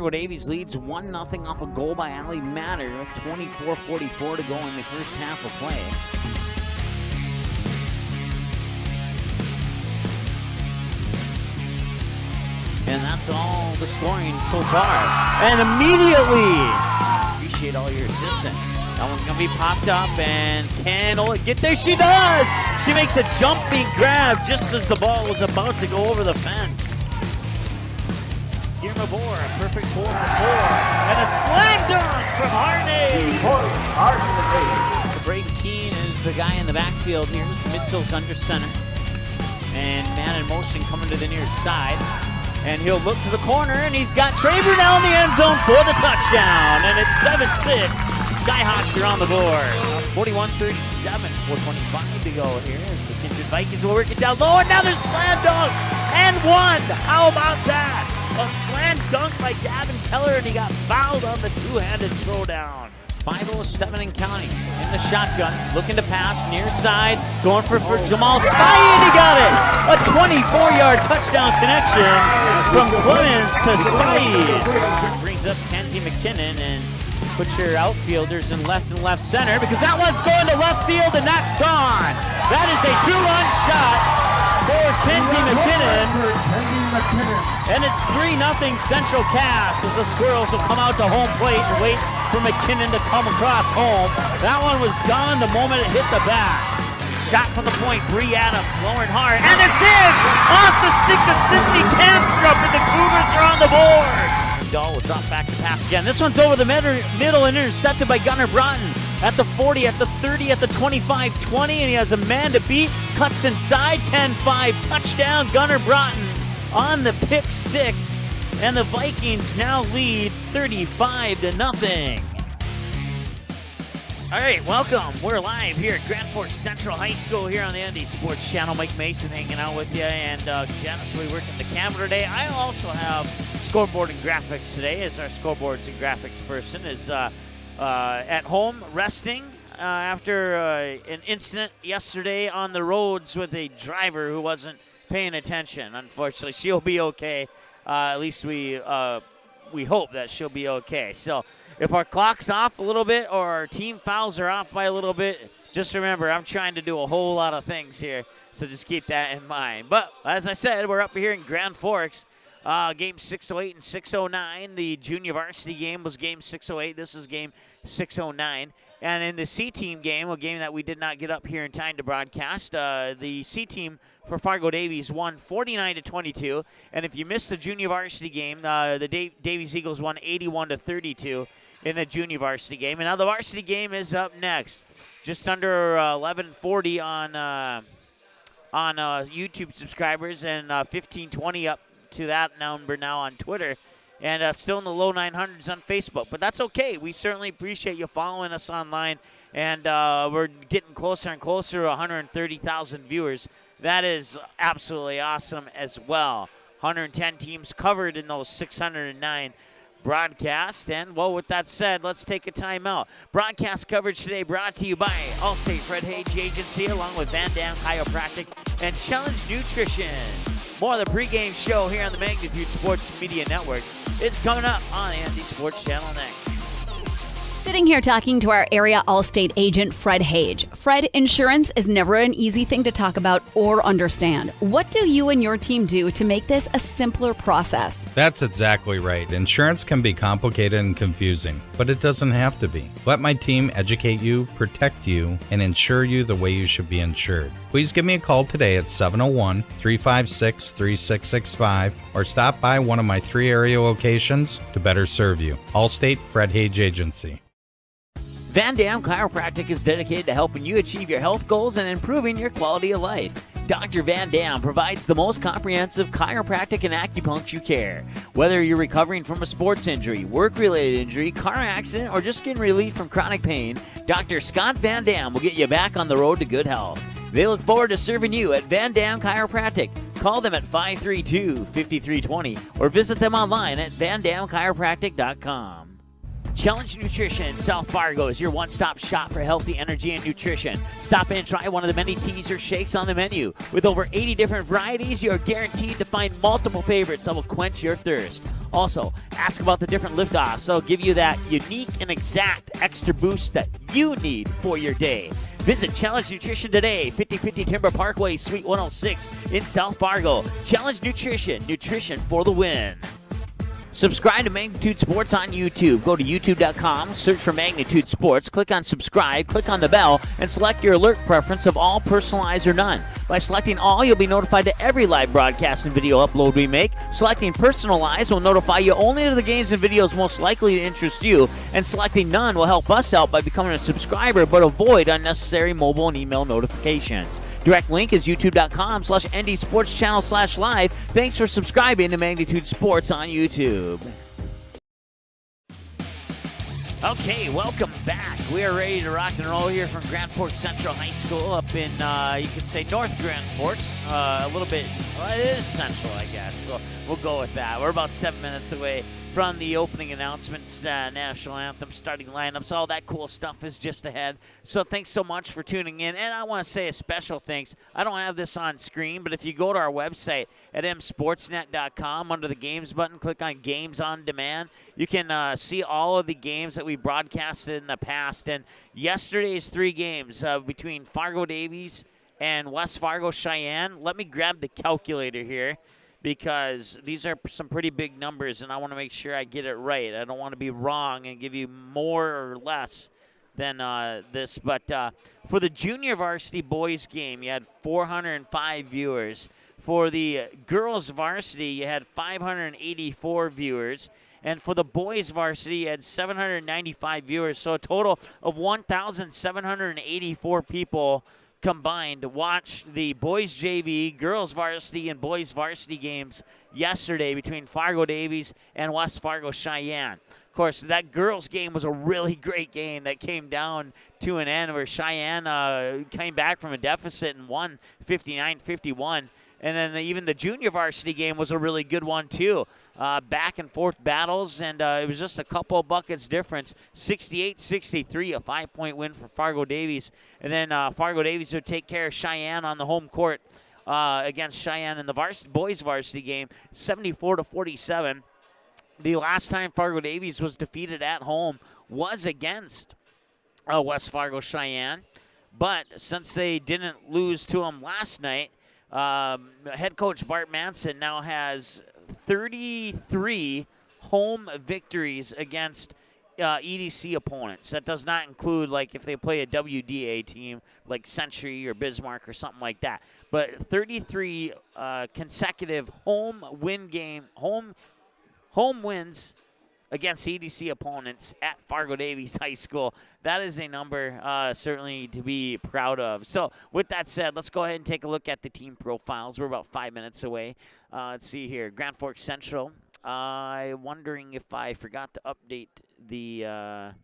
Fargo Davies leads 1-0 off a goal by Ali Matter. 24:44 to go in the first half of play. And that's all the scoring so far. And immediately, appreciate all your assistance. That one's going to be popped up, and can Ola get there? She does! She makes a jumping grab just as the ball was about to go over the fence. Guillermo Boer, a perfect 4 for 4. And a slam dunk from Harney. So Braden Keene is the guy in the backfield here. Mitchell's under center. And man in motion coming to the near side. And he'll look to the corner, and he's got Traver down the end zone for the touchdown. And it's 7-6. Skyhawks are on the board. 41-37, 4:25 to go here. As the Kindred Vikings will work it down low, and now there's slam dunk and one. How about that? A slam dunk by Gavin Keller, and he got fouled on the two-handed throwdown. 5:07 and counting in the shotgun, looking to pass near side, going for Jamal Spy, and he got it! A 24-yard touchdown connection from Clemens to Spy. Brings up Kenzie McKinnon and puts your outfielders in left and left center because that one's going to left field and that's gone. That is a two-run shot for Kenzie McKinnon. And it's 3-0 Central Cass as the Squirrels will come out to home plate and wait for McKinnon to come across home. That one was gone the moment it hit the bat. Shot from the point, Bree Adams, lowering hard, and it's in! Off the stick of Sydney Kamstrup, and the Cougars are on the board. Dahl will drop back to pass again. This one's over the middle and intercepted by Gunnar Broughton at the 40, at the 30, at the 25-20, and he has a man to beat. Cuts inside, 10-5, touchdown, Gunnar Broughton on the pick six, and the Vikings now lead 35-0. All right, welcome. We're live here at Grand Forks Central High School here on the ND Sports Channel. Mike Mason hanging out with you, and Janice, we working the camera today. I also have scoreboard and graphics today, as our scoreboards and graphics person is at home resting after an incident yesterday on the roads with a driver who wasn't paying attention. Unfortunately, she'll be okay. At least we hope that she'll be okay. So if our clock's off a little bit or our team fouls are off by a little bit, just remember I'm trying to do a whole lot of things here, so just keep that in mind. But as I said, we're up here in Grand Forks. Game 608 and 609. The junior varsity game was game 608. This is game 609. And in the C-team game, a game that we did not get up here in time to broadcast, the C-team for Fargo Davies won 49-22. And if you missed the junior varsity game, the Davies Eagles won 81-32 in the junior varsity game. And now the varsity game is up next. Just under 1140 on YouTube subscribers, and 1520 up to that number now on Twitter. And still in the low 900s on Facebook. But that's okay. We certainly appreciate you following us online. And we're getting closer and closer to 130,000 viewers. That is absolutely awesome as well. 110 teams covered in those 609 broadcasts. And, well, with that said, let's take a timeout. Broadcast coverage today brought to you by Allstate Fred Hage Agency, along with Van Dam Chiropractic and Challenge Nutrition. More of the pregame show here on the Magnitude Sports Media Network. It's coming up on the ND Sports Channel next. Sitting here talking to our area Allstate agent, Fred Hage. Fred, insurance is never an easy thing to talk about or understand. What do you and your team do to make this a simpler process? That's exactly right. Insurance can be complicated and confusing, but it doesn't have to be. Let my team educate you, protect you, and insure you the way you should be insured. Please give me a call today at 701-356-3665 or stop by one of my 3 area locations to better serve you. Allstate Fred Hage Agency. Van Dam Chiropractic is dedicated to helping you achieve your health goals and improving your quality of life. Dr. Van Dam provides the most comprehensive chiropractic and acupuncture care. Whether you're recovering from a sports injury, work-related injury, car accident, or just getting relief from chronic pain, Dr. Scott Van Dam will get you back on the road to good health. They look forward to serving you at Van Dam Chiropractic. Call them at 532-5320 or visit them online at vandamchiropractic.com. Challenge Nutrition in South Fargo is your one-stop shop for healthy energy and nutrition. Stop in and try one of the many teas or shakes on the menu. With over 80 different varieties, you are guaranteed to find multiple favorites that will quench your thirst. Also, ask about the different liftoffs. They'll give you that unique and exact extra boost that you need for your day. Visit Challenge Nutrition today, 5050 Timber Parkway, Suite 106 in South Fargo. Challenge Nutrition, nutrition for the win. Subscribe to Magnitude Sports on YouTube. Go to youtube.com, search for Magnitude Sports, click on subscribe, click on the bell, and select your alert preference of all, personalized, or none. By selecting all, you'll be notified to every live broadcast and video upload we make. Selecting personalized will notify you only to the games and videos most likely to interest you. And selecting none will help us out by becoming a subscriber, but avoid unnecessary mobile and email notifications. Direct link is youtube.com/ndsportschannel/live. Thanks for subscribing to Magnitude Sports on YouTube. Okay, welcome back. We are ready to rock and roll here from Grand Forks Central High School up in, you could say, North Grand Forks. A little bit, well, it is central, I guess. So we'll go with that. We're about 7 minutes away from the opening announcements, national anthem, starting lineups, all that cool stuff is just ahead. So thanks so much for tuning in. And I want to say a special thanks. I don't have this on screen, but if you go to our website at msportsnet.com, under the games button, click on Games on Demand, you can see all of the games that we broadcasted in the past. And yesterday's 3 games between Fargo Davies and West Fargo Cheyenne. Let me grab the calculator here, because these are some pretty big numbers, and I want to make sure I get it right. I don't want to be wrong and give you more or less than this. But for the junior varsity boys game, you had 405 viewers. For the girls varsity, you had 584 viewers. And for the boys varsity, you had 795 viewers. So a total of 1,784 people combined to watch the boys JV, girls varsity, and boys varsity games yesterday between Fargo Davies and West Fargo Cheyenne. Of course, that girls game was a really great game that came down to an end where Cheyenne came back from a deficit and won 59-51. And then even the junior varsity game was a really good one, too. Back and forth battles, and it was just a couple buckets difference. 68-63, a 5-point win for Fargo Davies. And then Fargo Davies would take care of Cheyenne on the home court against Cheyenne in the boys varsity game, 74-47. The last time Fargo Davies was defeated at home was against West Fargo Cheyenne. But since they didn't lose to them last night, head coach Bart Manson now has 33 home victories against EDC opponents. That does not include, like, if they play a WDA team like Century or Bismarck or something like that. But 33 consecutive home wins against EDC opponents at Fargo Davies High School. That is a number certainly to be proud of. So with that said, let's go ahead and take a look at the team profiles. We're about 5 minutes away. Let's see here. Grand Forks Central. I'm wondering if I forgot to update the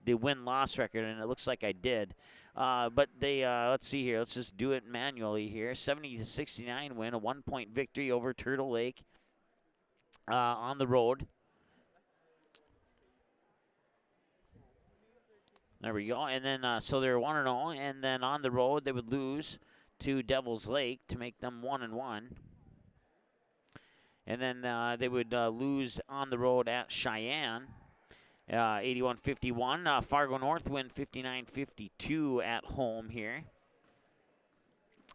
win-loss record, and it looks like I did. But they, let's see here. Let's just do it manually here. 70-69 win, a 1-point victory over Turtle Lake on the road. There we go. And then, so they're 1-0, and then on the road they would lose to Devil's Lake to make them 1-1. And then they would lose on the road at Cheyenne, 81-51. Fargo North win 59-52 at home here.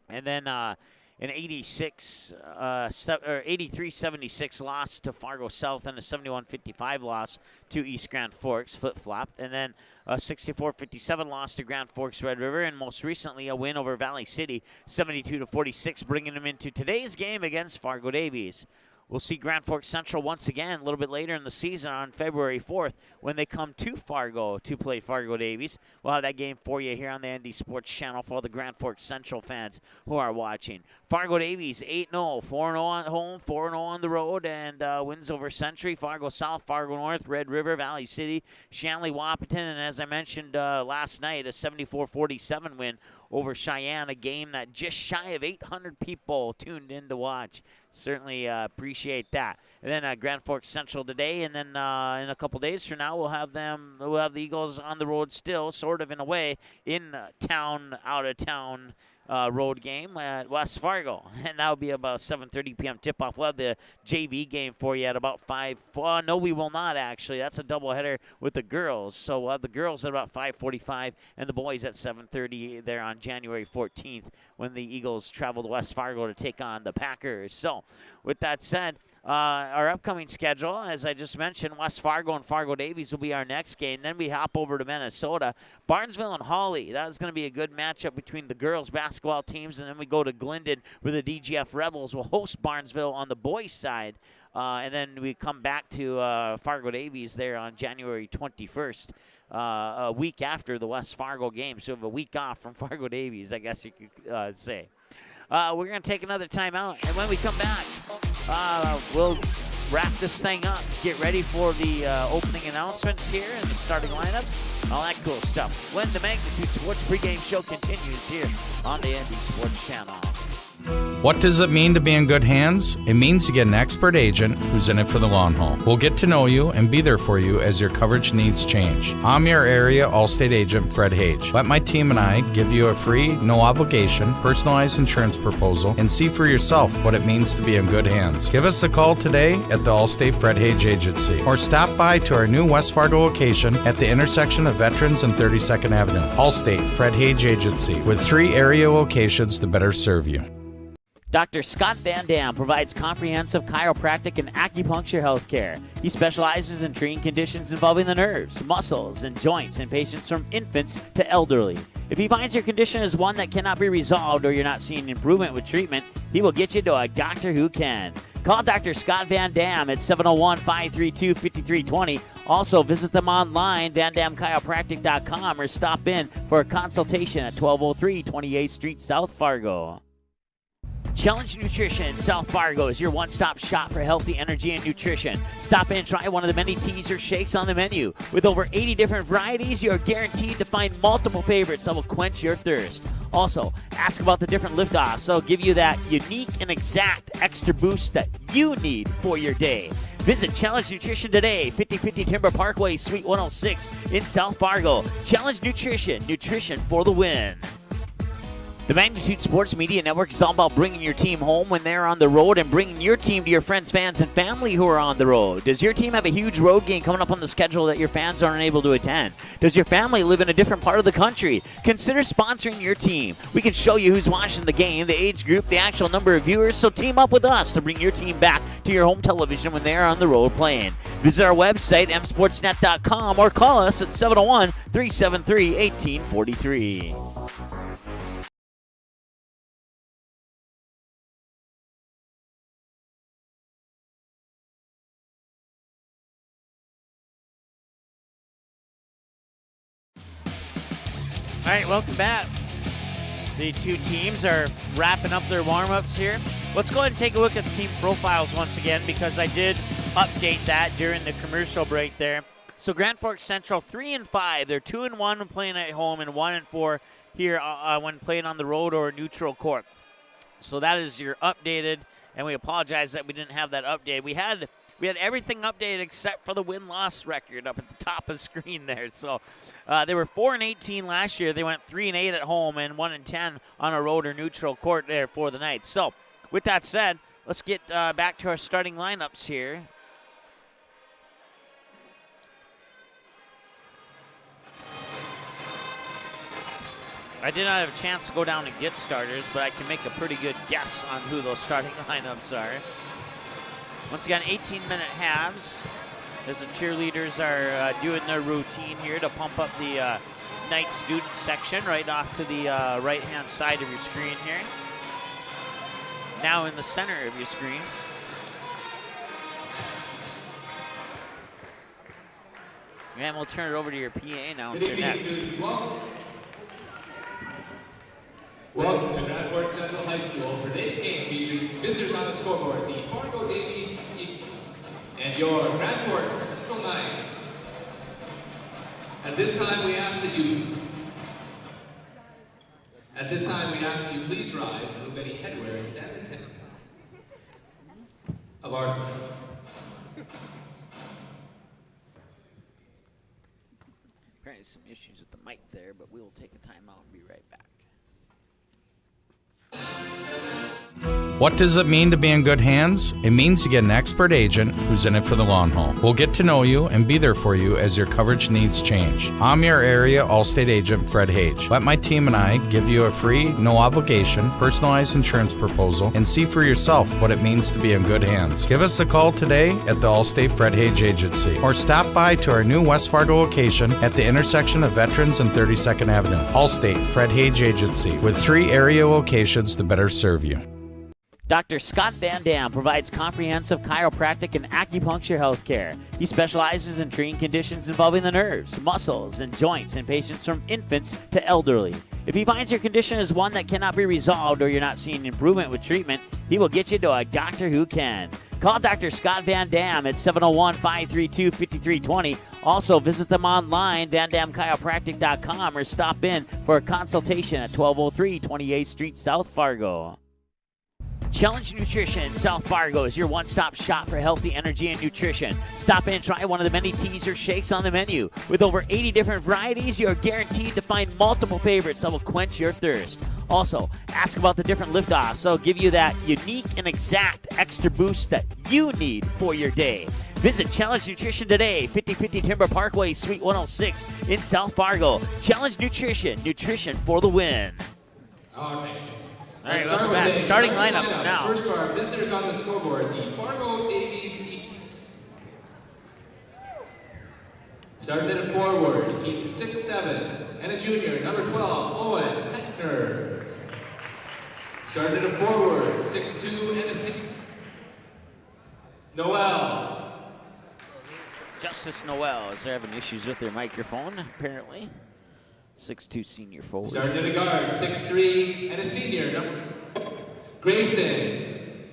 And then an 83-76 loss to Fargo South, and a 71-55 loss to East Grand Forks, flip-flopped. And then a 64-57 loss to Grand Forks Red River, and most recently a win over Valley City, 72-46, bringing them into today's game against Fargo Davies. We'll see Grand Forks Central once again a little bit later in the season on February 4th when they come to Fargo to play Fargo Davies. We'll have that game for you here on the ND Sports Channel for all the Grand Forks Central fans who are watching. Fargo Davies 8-0, 4-0 at home, 4-0 on the road, and wins over Century, Fargo South, Fargo North, Red River, Valley City, Shanley, Wahpeton, and as I mentioned last night, a 74-47 win over Cheyenne, a game that just shy of 800 people tuned in to watch. Certainly appreciate that. And then Grand Forks Central today, and then in a couple days from now, we'll have the Eagles on the road still, sort of in a way, in town, out of town road game at West Fargo, and that will be about 7:30 p.m. tip-off. We'll have the JV game for you at about 5. No, we will not, actually. That's a doubleheader with the girls. So we'll have the girls at about 5:45 and the boys at 7:30 there on January 14th when the Eagles travel to West Fargo to take on the Packers. So with that said, our upcoming schedule, as I just mentioned, West Fargo and Fargo Davies will be our next game. Then we hop over to Minnesota. Barnesville and Hawley, that is going to be a good matchup between the girls basketball teams. And then we go to Glendon where the DGF Rebels will host Barnesville on the boys' side. And then we come back to Fargo Davies there on January 21st, a week after the West Fargo game. So we have a week off from Fargo Davies, I guess you could say. We're going to take another timeout, and when we come back, we'll wrap this thing up, get ready for the opening announcements here and the starting lineups, all that cool stuff. When the Magnitude Sports pregame show continues here on the ND Sports Channel. What does it mean to be in good hands? It means to get an expert agent who's in it for the long haul. We'll get to know you and be there for you as your coverage needs change. I'm your area Allstate agent, Fred Hage. Let my team and I give you a free, no obligation, personalized insurance proposal and see for yourself what it means to be in good hands. Give us a call today at the Allstate Fred Hage Agency or stop by to our new West Fargo location at the intersection of Veterans and 32nd Avenue. Allstate Fred Hage Agency with 3 area locations to better serve you. Dr. Scott Van Dam provides comprehensive chiropractic and acupuncture health care. He specializes in treating conditions involving the nerves, muscles, and joints in patients from infants to elderly. If he finds your condition is one that cannot be resolved or you're not seeing improvement with treatment, he will get you to a doctor who can. Call Dr. Scott Van Dam at 701-532-5320. Also, visit them online, vandamchiropractic.com, or stop in for a consultation at 1203 28th Street, South Fargo. Challenge Nutrition in South Fargo is your one-stop shop for healthy energy and nutrition. Stop in and try one of the many teas or shakes on the menu. With over 80 different varieties, you are guaranteed to find multiple favorites that will quench your thirst. Also, ask about the different liftoffs. They'll give you that unique and exact extra boost that you need for your day. Visit Challenge Nutrition today, 5050 Timber Parkway, Suite 106 in South Fargo. Challenge Nutrition, nutrition for the win. The Magnitude Sports Media Network is all about bringing your team home when they're on the road and bringing your team to your friends, fans, and family who are on the road. Does your team have a huge road game coming up on the schedule that your fans aren't able to attend? Does your family live in a different part of the country? Consider sponsoring your team. We can show you who's watching the game, the age group, the actual number of viewers, so team up with us to bring your team back to your home television when they're on the road playing. Visit our website, msportsnet.com, or call us at 701-373-1843. All right, welcome back. The two teams are wrapping up their warm-ups here. Let's go ahead and take a look at the team profiles once again because I did update that during the commercial break there. So Grand Forks Central 3-5. They're 2-1 when playing at home and 1-4 here when playing on the road or neutral court. So that is your updated, and we apologize that we didn't have that update. We had everything updated except for the win-loss record up at the top of the screen there. So they were 4-18 last year. They went 3-8 at home and 1-10 on a road or neutral court there for the night. So with that said, let's get back to our starting lineups here. I did not have a chance to go down and get starters, but I can make a pretty good guess on who those starting lineups are. Once again, 18-minute halves as the cheerleaders are doing their routine here to pump up the night student section right off to the right-hand side of your screen here. Now in the center of your screen. And we'll turn it over to your PA announcer next. Welcome to Grand Forks Central High School for today's game featuring visitors on the scoreboard, the Fargo Davies Eagles, and your Grand Forks Central Knights. At this time, we ask that you please rise, remove any headwear, and stand in attention of our. Apparently some issues with the mic there, but we will take a timeout and be right back. What does it mean to be in good hands? It means to get an expert agent who's in it for the long haul. We'll get to know you and be there for you as your coverage needs change. I'm your area Allstate agent, Fred Hage. Let my team and I give you a free, no obligation, personalized insurance proposal and see for yourself what it means to be in good hands. Give us a call today at the Allstate Fred Hage Agency or stop by to our new West Fargo location at the intersection of Veterans and 32nd Avenue. Allstate Fred Hage Agency with 3 area locations to better serve you. Dr. Scott Van Dam provides comprehensive chiropractic and acupuncture health care. He specializes in treating conditions involving the nerves, muscles, and joints in patients from infants to elderly. If he finds your condition is one that cannot be resolved or you're not seeing improvement with treatment, he will get you to a doctor who can. Call Dr. Scott Van Dam at 701-532-5320. Also, visit them online, vandamchiropractic.com, or stop in for a consultation at 1203 28th Street, South Fargo. Challenge Nutrition in South Fargo is your one-stop shop for healthy energy and nutrition. Stop in and try one of the many teas or shakes on the menu. With over 80 different varieties, you are guaranteed to find multiple favorites that will quench your thirst. Also, ask about the different liftoffs. They'll give you that unique and exact extra boost that you need for your day. Visit Challenge Nutrition today, 5050 Timber Parkway, Suite 106 in South Fargo. Challenge Nutrition, nutrition for the win. All right. All right, welcome back. Starting lineups now. First for our visitors on the scoreboard, the Fargo Davies Eagles. Starting at a forward, he's 6'7", and a junior, number 12, Owen Heckner. Starting at a forward, 6'2", and a senior, Noel. Justice Noel is having issues with their microphone, apparently. 6'2" senior forward. Starting at a guard, 6'3", and a senior, Grayson.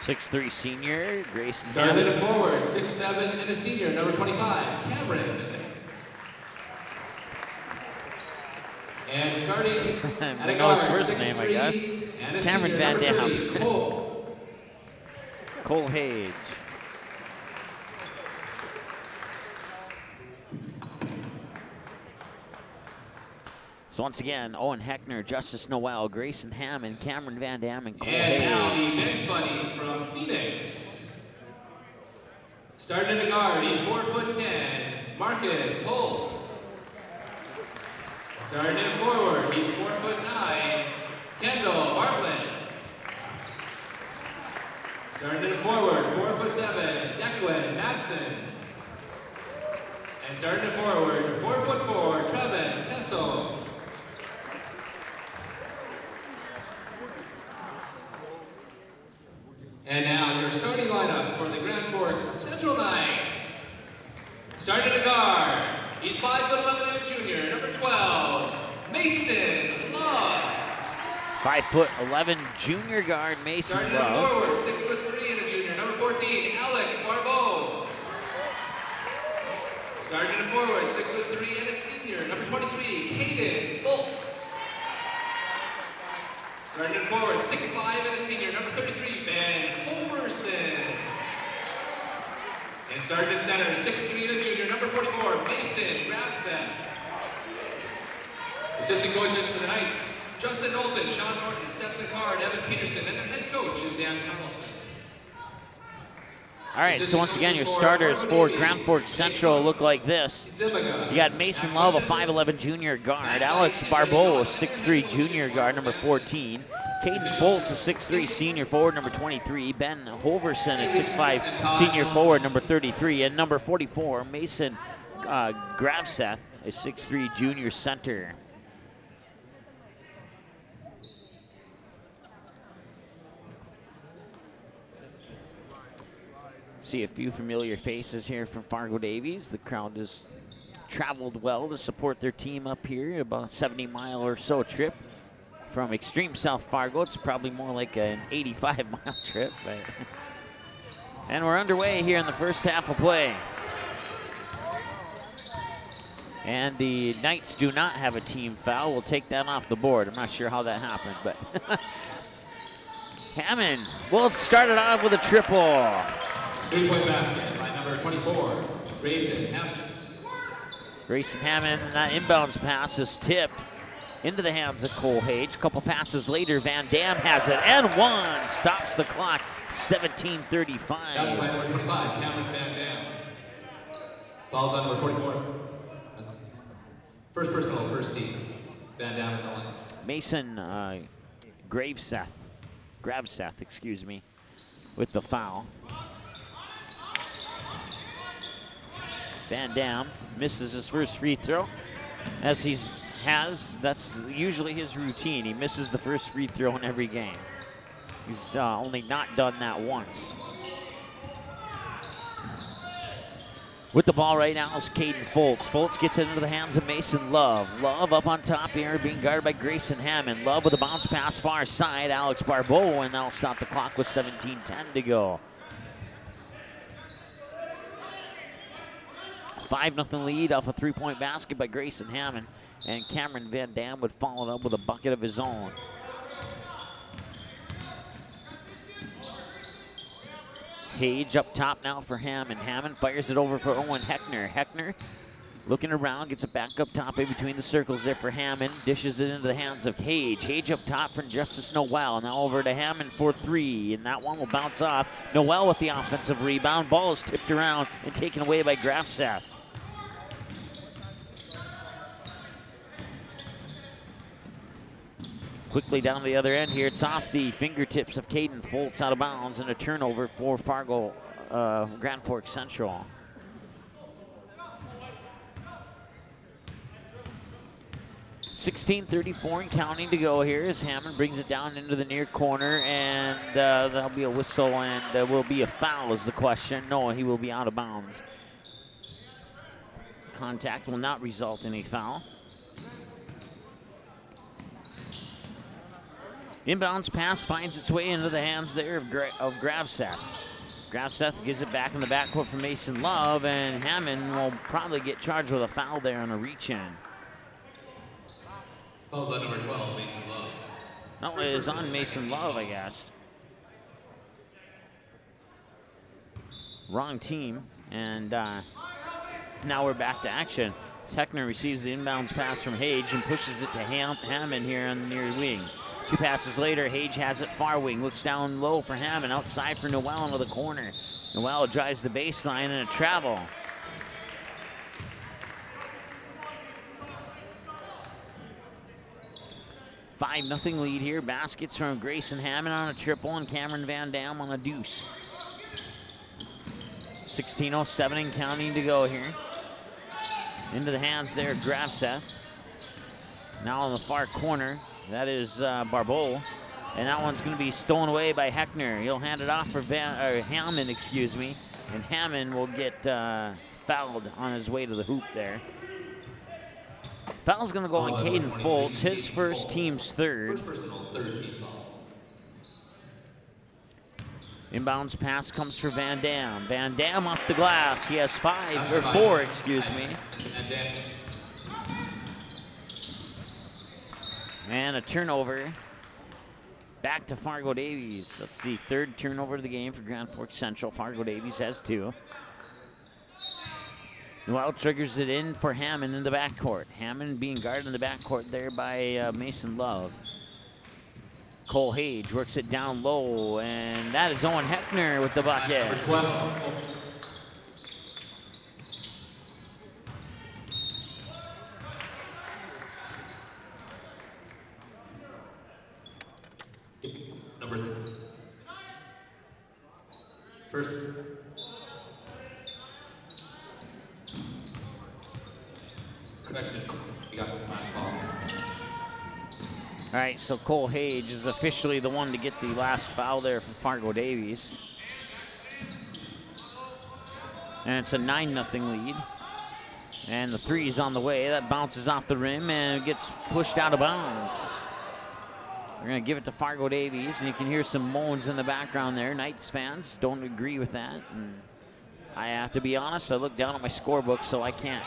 6'3" senior, Grayson. Starting at a forward, 6'7", and a senior, number 25, Cameron. And starting at a guard, first name, I guess. Cameron Van Dam. Cole Hage. So once again, Owen Heckner, Justice Noel, Grayson Hammond, Cameron Van Dam, and Cole Hage. And now the bench buddies from Phoenix. Starting at a guard, he's 4'10", Marcus Holt. Starting at forward, he's 4'9", Kendall Bartlett. Starting at forward, 4'7", Declan Madsen. And starting at forward, 4'4", Trevin Kessel. And now your starting lineups for the Grand Forks Central Knights. Starting at guard, he's 5'11" and a junior, number 12, Mason Love. 5'11" junior guard Mason Starting Love. at forward, 6'3" and a junior, number 14, Alex Barbeau. Starting at forward, 6'3" and a senior, number 23, Caden Foltz. Starting at forward, 6'5" and a senior, number 33, Ben Homerson. And starting at center, 6'3" and a junior, number 44, Mason Grabstead. Assistant coaches for the Knights, Justin Knowlton, Sean Norton, Stetson Carr, and Evan Peterson, and their head coach is Dan Carlson. All right, so once again, your starters for Grand Forks Central look like this. You got Mason Love, a 5'11" junior guard. Alex Barbeau, a 6'3" junior guard, number 14. Caden Foltz, a 6'3" senior forward, number 23. Ben Hoverson, a 6'5" senior forward, number 33. And number 44, Mason Gravseth, a 6'3" junior center. See a few familiar faces here from Fargo Davies. The crowd has traveled well to support their team up here, about a 70-mile or so trip from extreme South Fargo. It's probably more like an 85-mile trip. But and we're underway here in the first half of play. And the Knights do not have a team foul. We'll take that off the board. I'm not sure how that happened, but Hammond will start it off with a triple. 3-point basket by number 24, Grayson Hammond. Grayson Hammond, that inbounds pass is tipped. into the hands of Cole Hage. Couple passes later, Van Dam has it, and one stops the clock, 17:35. That's by number 25, Cameron Van Dam. Fouls on number 44. First personal, first team. Van Dam at the line. Mason Grabseth, excuse me, with the foul. Van Dam misses his first free throw, as that's usually his routine. He misses the first free throw in every game. He's only not done that once. With the ball right now is Caden Foltz. Foltz gets it into the hands of Mason Love. Love up on top here, being guarded by Grayson Hammond. Love with a bounce pass far side. Alex Barbeau, and that'll stop the clock with 17:10 to go. 5-0 lead off a three-point basket by Grayson Hammond, and Cameron Van Dam would follow it up with a bucket of his own. Hage up top now for Hammond. Hammond fires it over for Owen Heckner. Heckner looking around, gets it back up top in between the circles there for Hammond. Dishes it into the hands of Hage. Hage up top for Justice Noel. Now over to Hammond for three, and that one will bounce off. Noel with the offensive rebound. Ball is tipped around and taken away by Grafseth. Quickly down the other end here. It's off the fingertips of Caden Foltz, out of bounds, and a turnover for Fargo Grand Forks Central. (16:34 and counting to go here as Hammond brings it down into the near corner, and there'll be a whistle, and there will be a foul is the question. No, he will be out of bounds. Contact will not result in a foul. Inbounds pass finds its way into the hands there of Grafseth. Grafseth gives it back in the backcourt for Mason Love, and Hammond will probably get charged with a foul there on a reach-in. Fouls on number 12, Mason Love. No, it is on Mason Love, I guess. Wrong team, and now we're back to action. Heckner receives the inbounds pass from Hage and pushes it to Hammond here on the near wing. Two passes later, Hage has it far wing, looks down low for Hammond, outside for Noel into the corner. Noel drives the baseline and a travel. (5-0 lead here. Baskets from Grayson Hammond on a triple and Cameron Van Dam on a deuce. 16:07 and counting to go here. Into the hands there, Grafseth. Now on the far corner, that is Barbeau, and that one's going to be stolen away by Heckner. He'll hand it off for Hammond, excuse me, and Hammond will get fouled on his way to the hoop there. Foul's going to go on Caden Foltz, his first, team's third. First personal, third team foul. Inbounds pass comes for Van Dam. Van Dam off the glass. He has four, excuse me. And a turnover back to Fargo Davies. That's the third turnover of the game for Grand Forks Central. Fargo Davies has two. Noel triggers it in for Hammond in the backcourt. Hammond being guarded in the backcourt there by Mason Love. Cole Hage works it down low, and that is Owen Heckner with the bucket. Number 12. Number 3. First. Correction. You got the last ball. All right, so Cole Hage is officially the one to get the last foul there for Fargo Davies. And it's a 9-0 lead. And the three is on the way. That bounces off the rim and gets pushed out of bounds. We're going to give it to Fargo Davies, and you can hear some moans in the background there. Knights fans don't agree with that. And I have to be honest, I look down at my scorebook, so I can't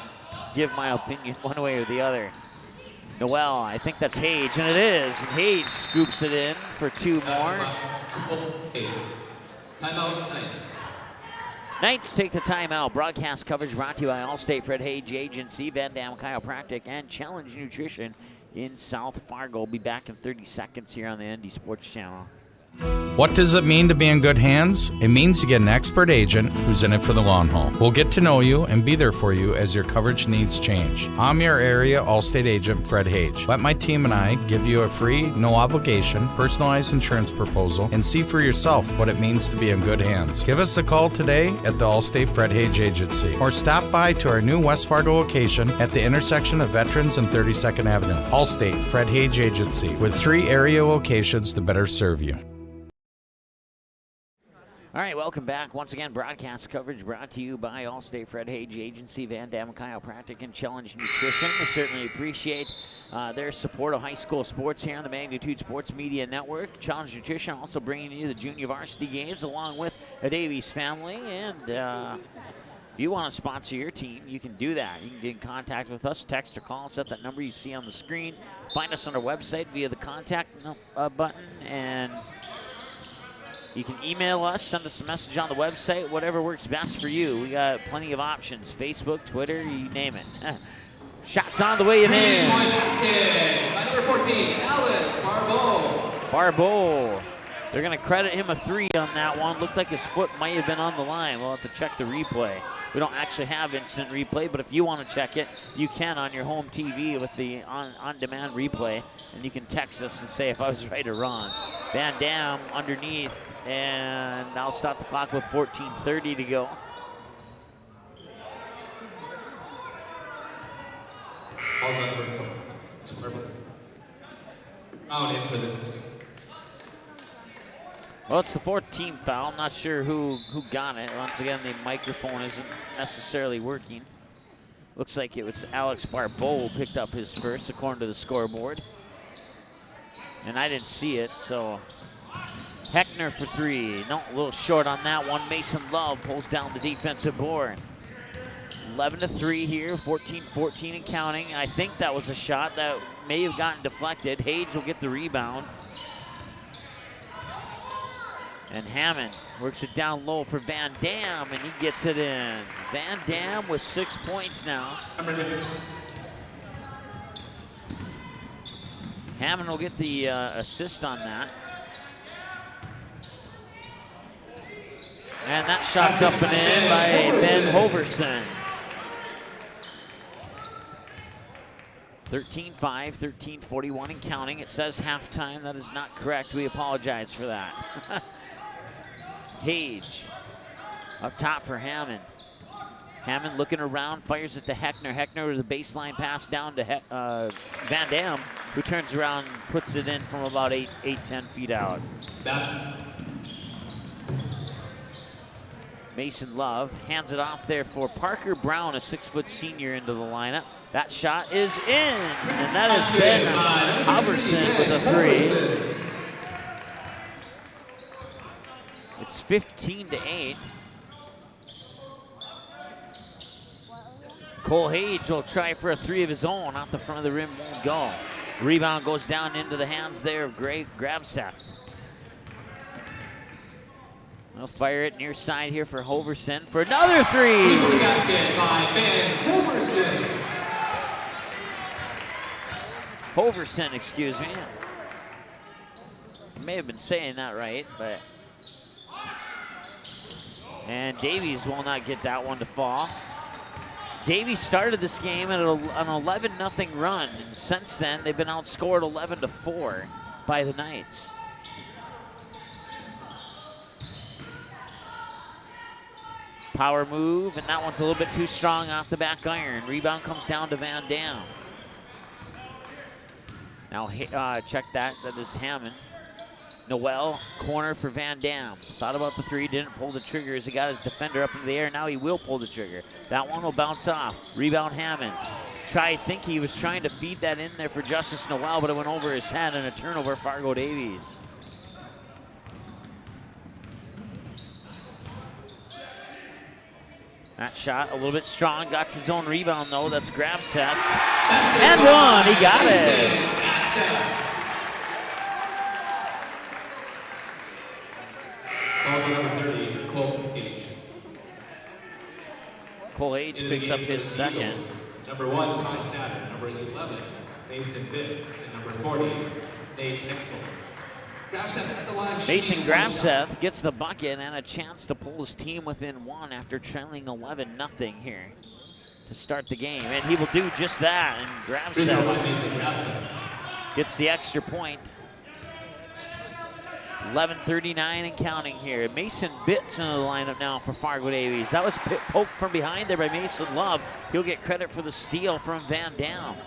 give my opinion one way or the other. Noel, I think that's Hage, and it is. And Hage scoops it in for two more. Timeout, Knights. Knights take the timeout. Broadcast coverage brought to you by Allstate Fred Hage Agency, Van Dam Chiropractic, and Challenge Nutrition. in South Fargo. We'll be back in 30 seconds here on the ND Sports Channel. What does it mean to be in good hands? It means you get an expert agent who's in it for the long haul. We'll get to know you and be there for you as your coverage needs change. I'm your area Allstate agent, Fred Hage. Let my team and I give you a free, no obligation, personalized insurance proposal and see for yourself what it means to be in good hands. Give us a call today at the Allstate Fred Hage Agency or stop by to our new West Fargo location at the intersection of Veterans and 32nd Avenue. Allstate Fred Hage Agency, with 3 area locations to better serve you. All right, welcome back. Once again, broadcast coverage brought to you by Allstate Fred Hage Agency, Van Damme Chiropractic, and Challenge Nutrition. We certainly appreciate their support of high school sports here on the Magnitude Sports Media Network. Challenge Nutrition also bringing you the junior varsity games along with the Davies family. And if you want to sponsor your team, you can do that. You can get in contact with us, text or call us at that number you see on the screen. Find us on our website via the contact button, and you can email us, send us a message on the website, whatever works best for you. We got plenty of options, Facebook, Twitter, you name it. Shots on the way in. By number 14, Alex Barbeau. They're going to credit him a 3 on that one. Looked like his foot might have been on the line. We'll have to check the replay. We don't actually have instant replay, but if you want to check it, you can on your home TV with the on-demand replay, and you can text us and say if I was right or wrong. Van Damme underneath, and I'll stop the clock with 14:30 to go. Well, it's the 14th foul. I'm not sure who got it. Once again, the microphone isn't necessarily working. Looks like it was Alex Barbeau who picked up his first, according to the scoreboard. And I didn't see it, so Heckner for 3. No, a little short on that one. Mason Love pulls down the defensive board. 11-3 here, 14-14 and counting. I think that was a shot that may have gotten deflected. Hage will get the rebound. And Hammond works it down low for Van Damme, and he gets it in. Van Damme with 6 points now. Hammond will get the assist on that. And that shot's up and in by Ben Hoverson. 13-5, 13-41 and counting. It says halftime. That is not correct. We apologize for that. Hage up top for Hammond. Hammond looking around, fires it to Heckner. Heckner with the baseline pass down to Van Damme, who turns around and puts it in from about 8-10 feet out. Mason Love hands it off there for Parker Brown, a 6-foot senior, into the lineup. That shot is in, and that has been Hoverson with a 3. It's 15-8. Cole Hage will try for a 3 of his own. Off the front of the rim, won't go. Rebound goes down into the hands there of Grabseth. They'll fire it near side here for Hoverson for another 3. Hoverson, excuse me. I may have been saying that right, but. And Davies will not get that one to fall. Davies started this game at an 11-0 run, and since then they've been outscored 11-4 by the Knights. Power move, and that one's a little bit too strong off the back iron. Rebound comes down to Van Damme. Now check that is Hammond. Noel, corner for Van Damme. Thought about the 3, didn't pull the trigger as he got his defender up in the air. Now he will pull the trigger. That one will bounce off. Rebound Hammond. I think he was trying to feed that in there for Justice Noel, but it went over his head, and a turnover, Fargo Davies. That shot a little bit strong, got his own rebound though. That's Grabseth. And one, he got it. Cole Hage picks up his second. Number 1, Ty Satter. Number 11, Mason Bitts, and number 40, Nate Hensel. Grafseth at the line. Mason Grafseth gets the bucket and a chance to pull his team within one after trailing 11-0 here to start the game. And he will do just that. And Grafseth gets the extra point. 11:39 and counting here. Mason Bitts in the lineup now for Fargo Davies. That was poked from behind there by Mason Love. He'll get credit for the steal from Van Dam.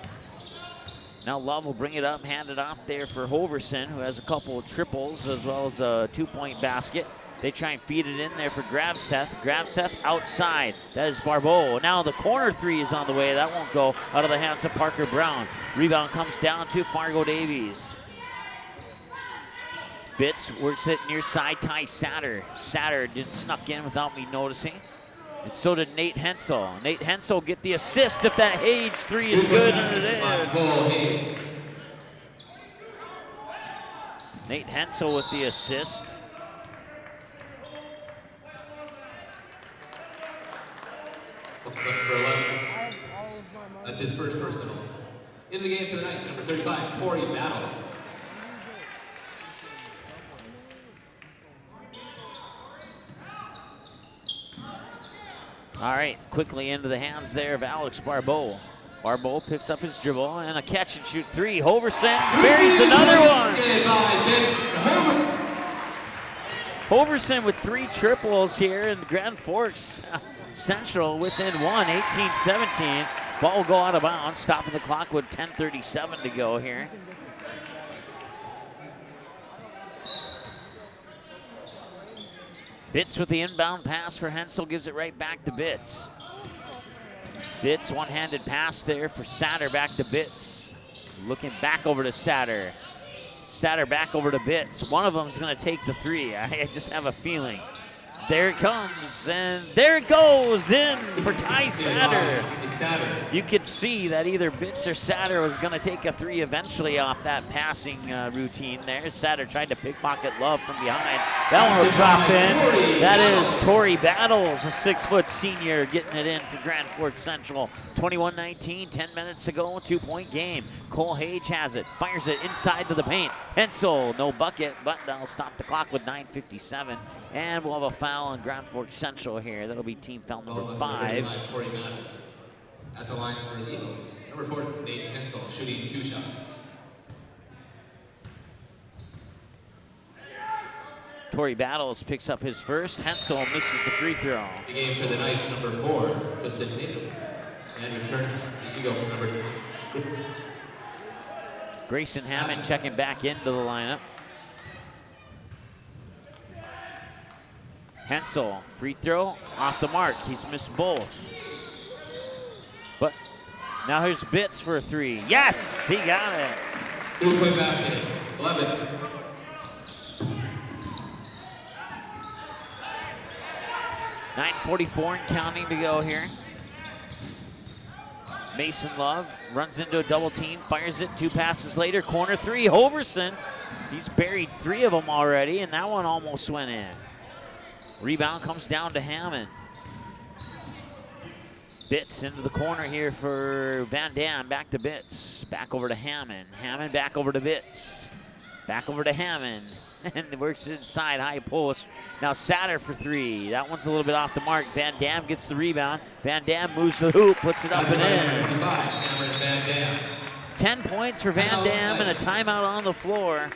Now Love will bring it up, hand it off there for Hoverson, who has a couple of triples as well as a 2-point basket. They try and feed it in there for Grafseth. Grafseth outside. That is Barbeau. Now the corner three is on the way. That won't go out of the hands of Parker Brown. Rebound comes down to Fargo Davies. Bitts works it near side, Ty Satter. Satter didn't snuck in without me noticing. And so did Nate Hensel. Nate Hensel get the assist if that Hage three is good, and it is. Nate Hensel with the assist. That's his first personal. In the game for the Knights, number 35, Torrey Battles. All right, quickly into the hands there of Alex Barbeau. Barbeau picks up his dribble and a catch and shoot three. Hoverson buries another one. Hoverson with 3 triples here, and Grand Forks Central within one, 18-17. Ball will go out of bounds, stopping the clock with 10:37 to go here. Bitts with the inbound pass for Hensel, gives it right back to Bitts. Bitts, one-handed pass there for Satter, back to Bitts. Looking back over to Satter. Satter back over to Bitts. One of them is going to take the three. I just have a feeling. There it comes, and there it goes in for Ty Satter. You could see that either Bitts or Satter was going to take a three eventually off that passing routine there. Satter tried to pickpocket Love from behind. That one will drop in. That is Torrey Battles, a 6-foot senior, getting it in for Grand Forks Central. 21-19, 10 minutes to go, 2-point game. Cole Hage has it, fires it inside to the paint. Hensel, no bucket, but that'll stop the clock with 9:57. And we'll have a foul on Grand Forks Central here. That'll be team foul number 5. At the line for the Eagles, number 4, Nate Hensel, shooting 2 shots. Torrey Battles picks up his first. Hensel misses the free throw. The game for the Knights, number 4, Justin Tatum. And return the Eagle, number 2. Grayson Hammond checking back into the lineup. Hensel, free throw, off the mark. He's missed both. But now here's Bitts for a 3. Yes, he got it. 2-point basket, 11. .944 and counting to go here. Mason Love runs into a double team, fires it, 2 passes later, corner 3, Hoverson. He's buried 3 of them already, and that one almost went in. Rebound comes down to Hammond. Bitts into the corner here for Van Dam, back to Bitts. Back over to Hammond. Hammond back over to Bitts. Back over to Hammond. And works inside, high post. Now Satter for 3. That one's a little bit off the mark. Van Dam gets the rebound. Van Dam moves to the hoop, puts it up and in. 10 points for Van Dam and a timeout on the floor.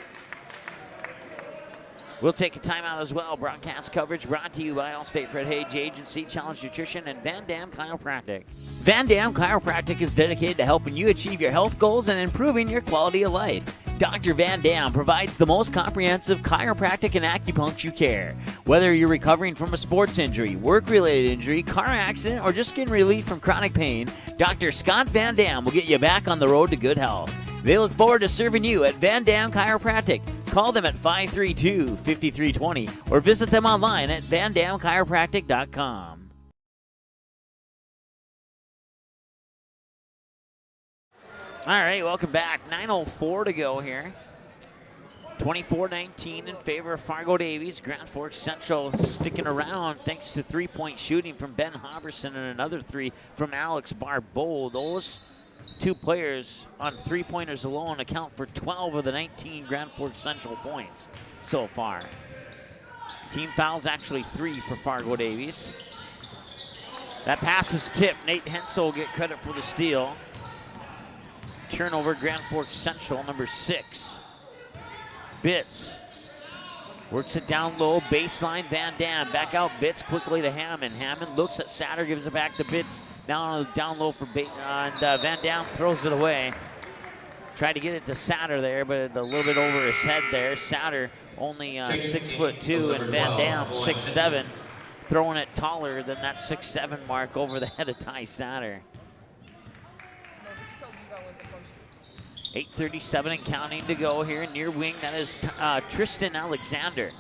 We'll take a timeout as well. Broadcast coverage brought to you by Allstate Fred Hage Agency, Challenge Nutrition, and Van Dam Chiropractic. Van Dam Chiropractic is dedicated to helping you achieve your health goals and improving your quality of life. Dr. Van Dam provides the most comprehensive chiropractic and acupuncture care. Whether you're recovering from a sports injury, work-related injury, car accident, or just getting relief from chronic pain, Dr. Scott Van Dam will get you back on the road to good health. They look forward to serving you at Van Dam Chiropractic. Call them at 532-5320 or visit them online at vandamchiropractic.com. All right, welcome back. 9:04 to go here. 24-19 in favor of Fargo Davies. Grand Forks Central sticking around thanks to 3-point shooting from Ben Hoverson and another 3 from Alex Barbeau. Those Two players on three-pointers alone account for 12 of the 19 Grand Forks Central points so far. Team fouls actually 3 for Fargo Davies. That pass is tipped. Nate Hensel will get credit for the steal. Turnover, Grand Forks Central, number 6. Bitts works it down low, baseline, Van Dam. Back out, Bitts quickly to Hammond. Hammond looks at Satter, gives it back to Bitts. Down low for Van Dam, throws it away. Tried to get it to Satter there, but a little bit over his head there. Satter only 6'2", and Van Dam 6'7", throwing it taller than that 6'7" mark over the head of Ty Satter. 8:37 and counting to go here. Near wing, that is Tristan Alexander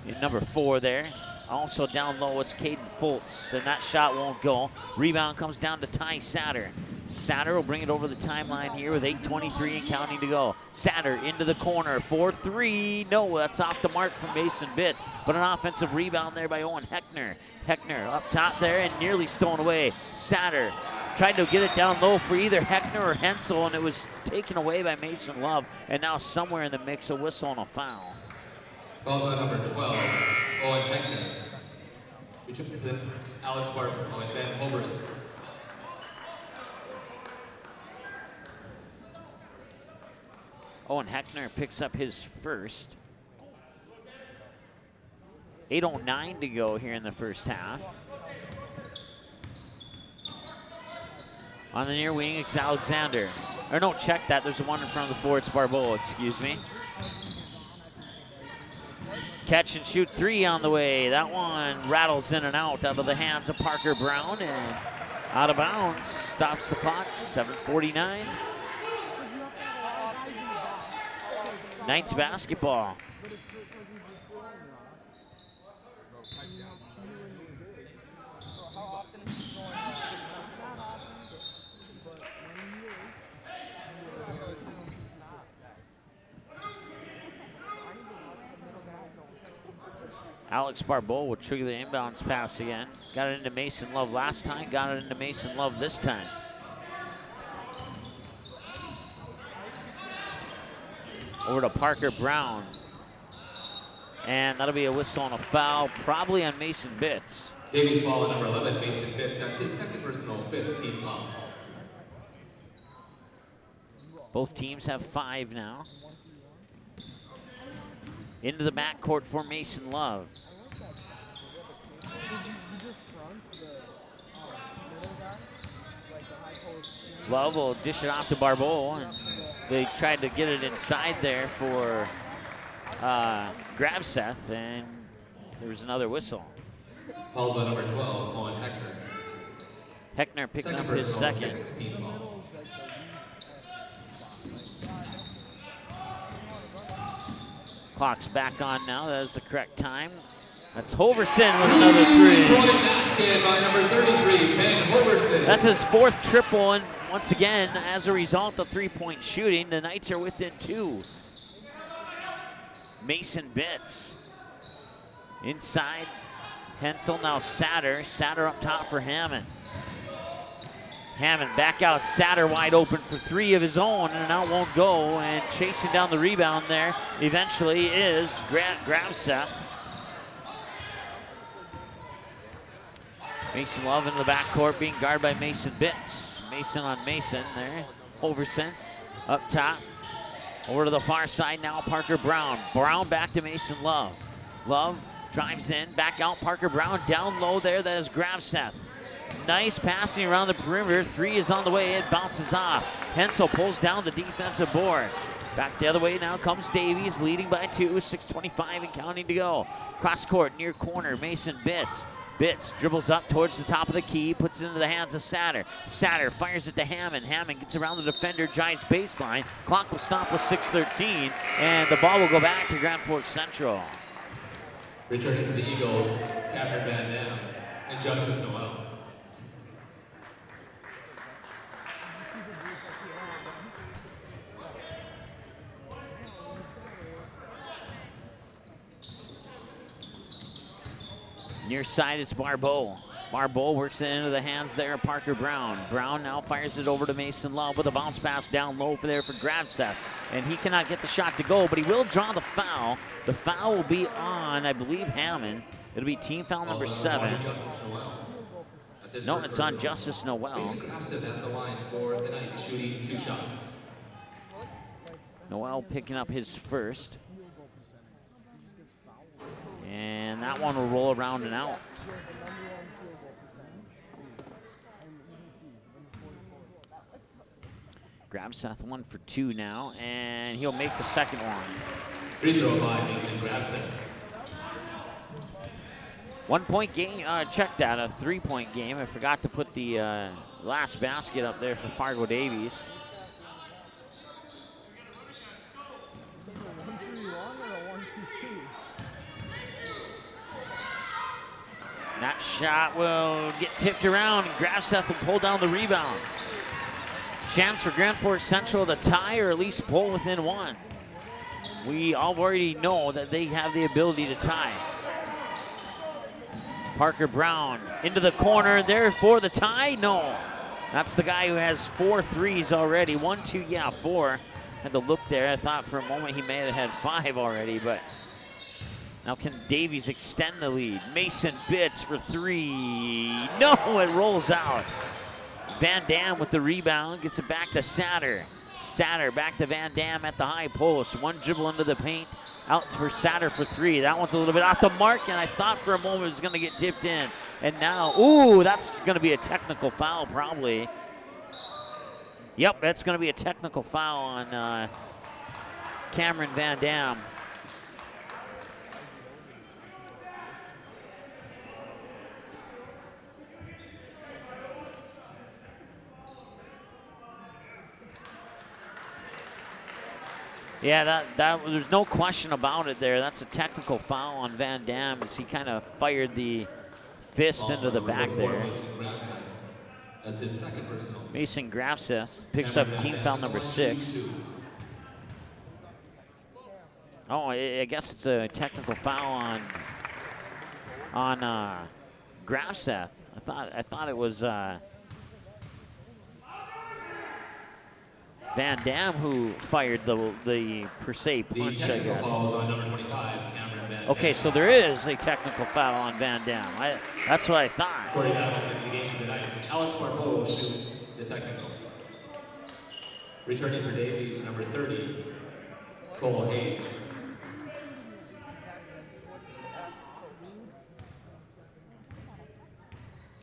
in number 4 there. Also down low, it's Caden Fultz, and that shot won't go. Rebound comes down to Ty Satter. Satter will bring it over the timeline here with 8:23 and counting to go. Satter into the corner, 4-3. No, that's off the mark from Mason Bitts, but an offensive rebound there by Owen Heckner. Heckner up top there and nearly stolen away. Satter tried to get it down low for either Heckner or Hensel, and it was taken away by Mason Love, and now somewhere in the mix, a whistle and a foul. Fouls on number 12, Owen Heckner. Alex Barton and Ben Hoverson. Owen Heckner picks up his first. 8:09 to go here in the first half. On the near wing, it's Alexander. Or no, check that. There's one in front of the 4. It's Barbeau, excuse me. Catch and shoot 3 on the way. That one rattles in and out of the hands of Parker Brown and out of bounds. Stops the clock, 7:49. Knights basketball. Alex Barbeau will trigger the inbounds pass again. Got it into Mason Love last time, got it into Mason Love this time. Over to Parker Brown. And that'll be a whistle and a foul, probably on Mason Bitts. Davies foul on number 11, Mason Bitts. That's his second personal, 5th team foul. Both teams have 5 now. Into the backcourt for Mason Love. Love will dish it off to Barbeau, and they tried to get it inside there for Grabseth, and there was another whistle. Fouls on number 12, Owen Heckner. Heckner picking up his second. 6th team foul. Clock's back on now. That is the correct time. That's Hoverson with another 3. Point basket by number 33, Ben Hoverson. That's his 4th triple, and once again, as a result of 3-point shooting, the Knights are within 2. Mason Bitts. Inside, Hensel, now Satter. Satter up top for Hammond. Hammond back out, Satter wide open for 3 of his own, and now won't go, and chasing down the rebound there eventually is Grabseth. Mason Love in the backcourt being guarded by Mason Bitts. Mason on Mason there. Hoverson up top. Over to the far side now, Parker Brown. Brown back to Mason Love. Love drives in, back out, Parker Brown down low there, that is Grabseth. Nice passing around the perimeter. 3 is on the way, it bounces off. Hensel pulls down the defensive board. Back the other way now comes Davies, leading by 2, 6:25 and counting to go. Cross court, near corner, Mason Bitts. Bitts dribbles up towards the top of the key, puts it into the hands of Satter. Satter fires it to Hammond. Hammond gets around the defender, drives baseline. Clock will stop with 6:13, and the ball will go back to Grand Forks Central. Returning to the Eagles, Cameron Van Dam and Justice Noel. Near side, it's Barbeau. Barbeau works it into the hands there of Parker Brown. Brown now fires it over to Mason Love with a bounce pass down low for Gravseth. And he cannot get the shot to go, but he will draw the foul. The foul will be on, I believe, Hammond. It'll be team foul number 7. No, it's on Justice Noel. Gravseth at the line for the Knights, shooting 2 shots. Noel picking up his first. And that one will roll around and out. Gravseth 1 for 2 now, and he'll make the second one. Free throw by Mason Gravseth. 1 point game, check that, a 3-point game. I forgot to put the last basket up there for Fargo Davies. That shot will get tipped around, and Gravseth will pull down the rebound. Chance for Grand Forks Central to tie or at least pull within 1. We already know that they have the ability to tie. Parker Brown into the corner there for the tie. No, that's the guy who has 4 threes already. 1, 2, yeah, 4. Had to look there. I thought for a moment he may have had 5 already, but now can Davies extend the lead? Mason Bitts for 3. No, it rolls out. Van Dam with the rebound, gets it back to Satter. Satter back to Van Dam at the high post. 1 dribble into the paint, out for Satter for 3. That one's a little bit off the mark, and I thought for a moment it was going to get tipped in. And now, ooh, that's going to be a technical foul probably. Yep, that's going to be a technical foul on Cameron Van Dam. Yeah, there's no question about it there. That's a technical foul on Van Dam as he kind of fired the fist into the back there. That's his second personal. Mason Gravseth picks up team foul number 6. Oh, I guess it's a technical foul on Gravseth. I thought it was Van Dam who fired the per se punch, I guess. On number 25, Cameron Van Okay, so there is a technical foul on Van Dam. That's what I thought. 40 battles in the game tonight. Alex Barbeau will shoot the technical. Returning for Davies, number 30, Cole Hage.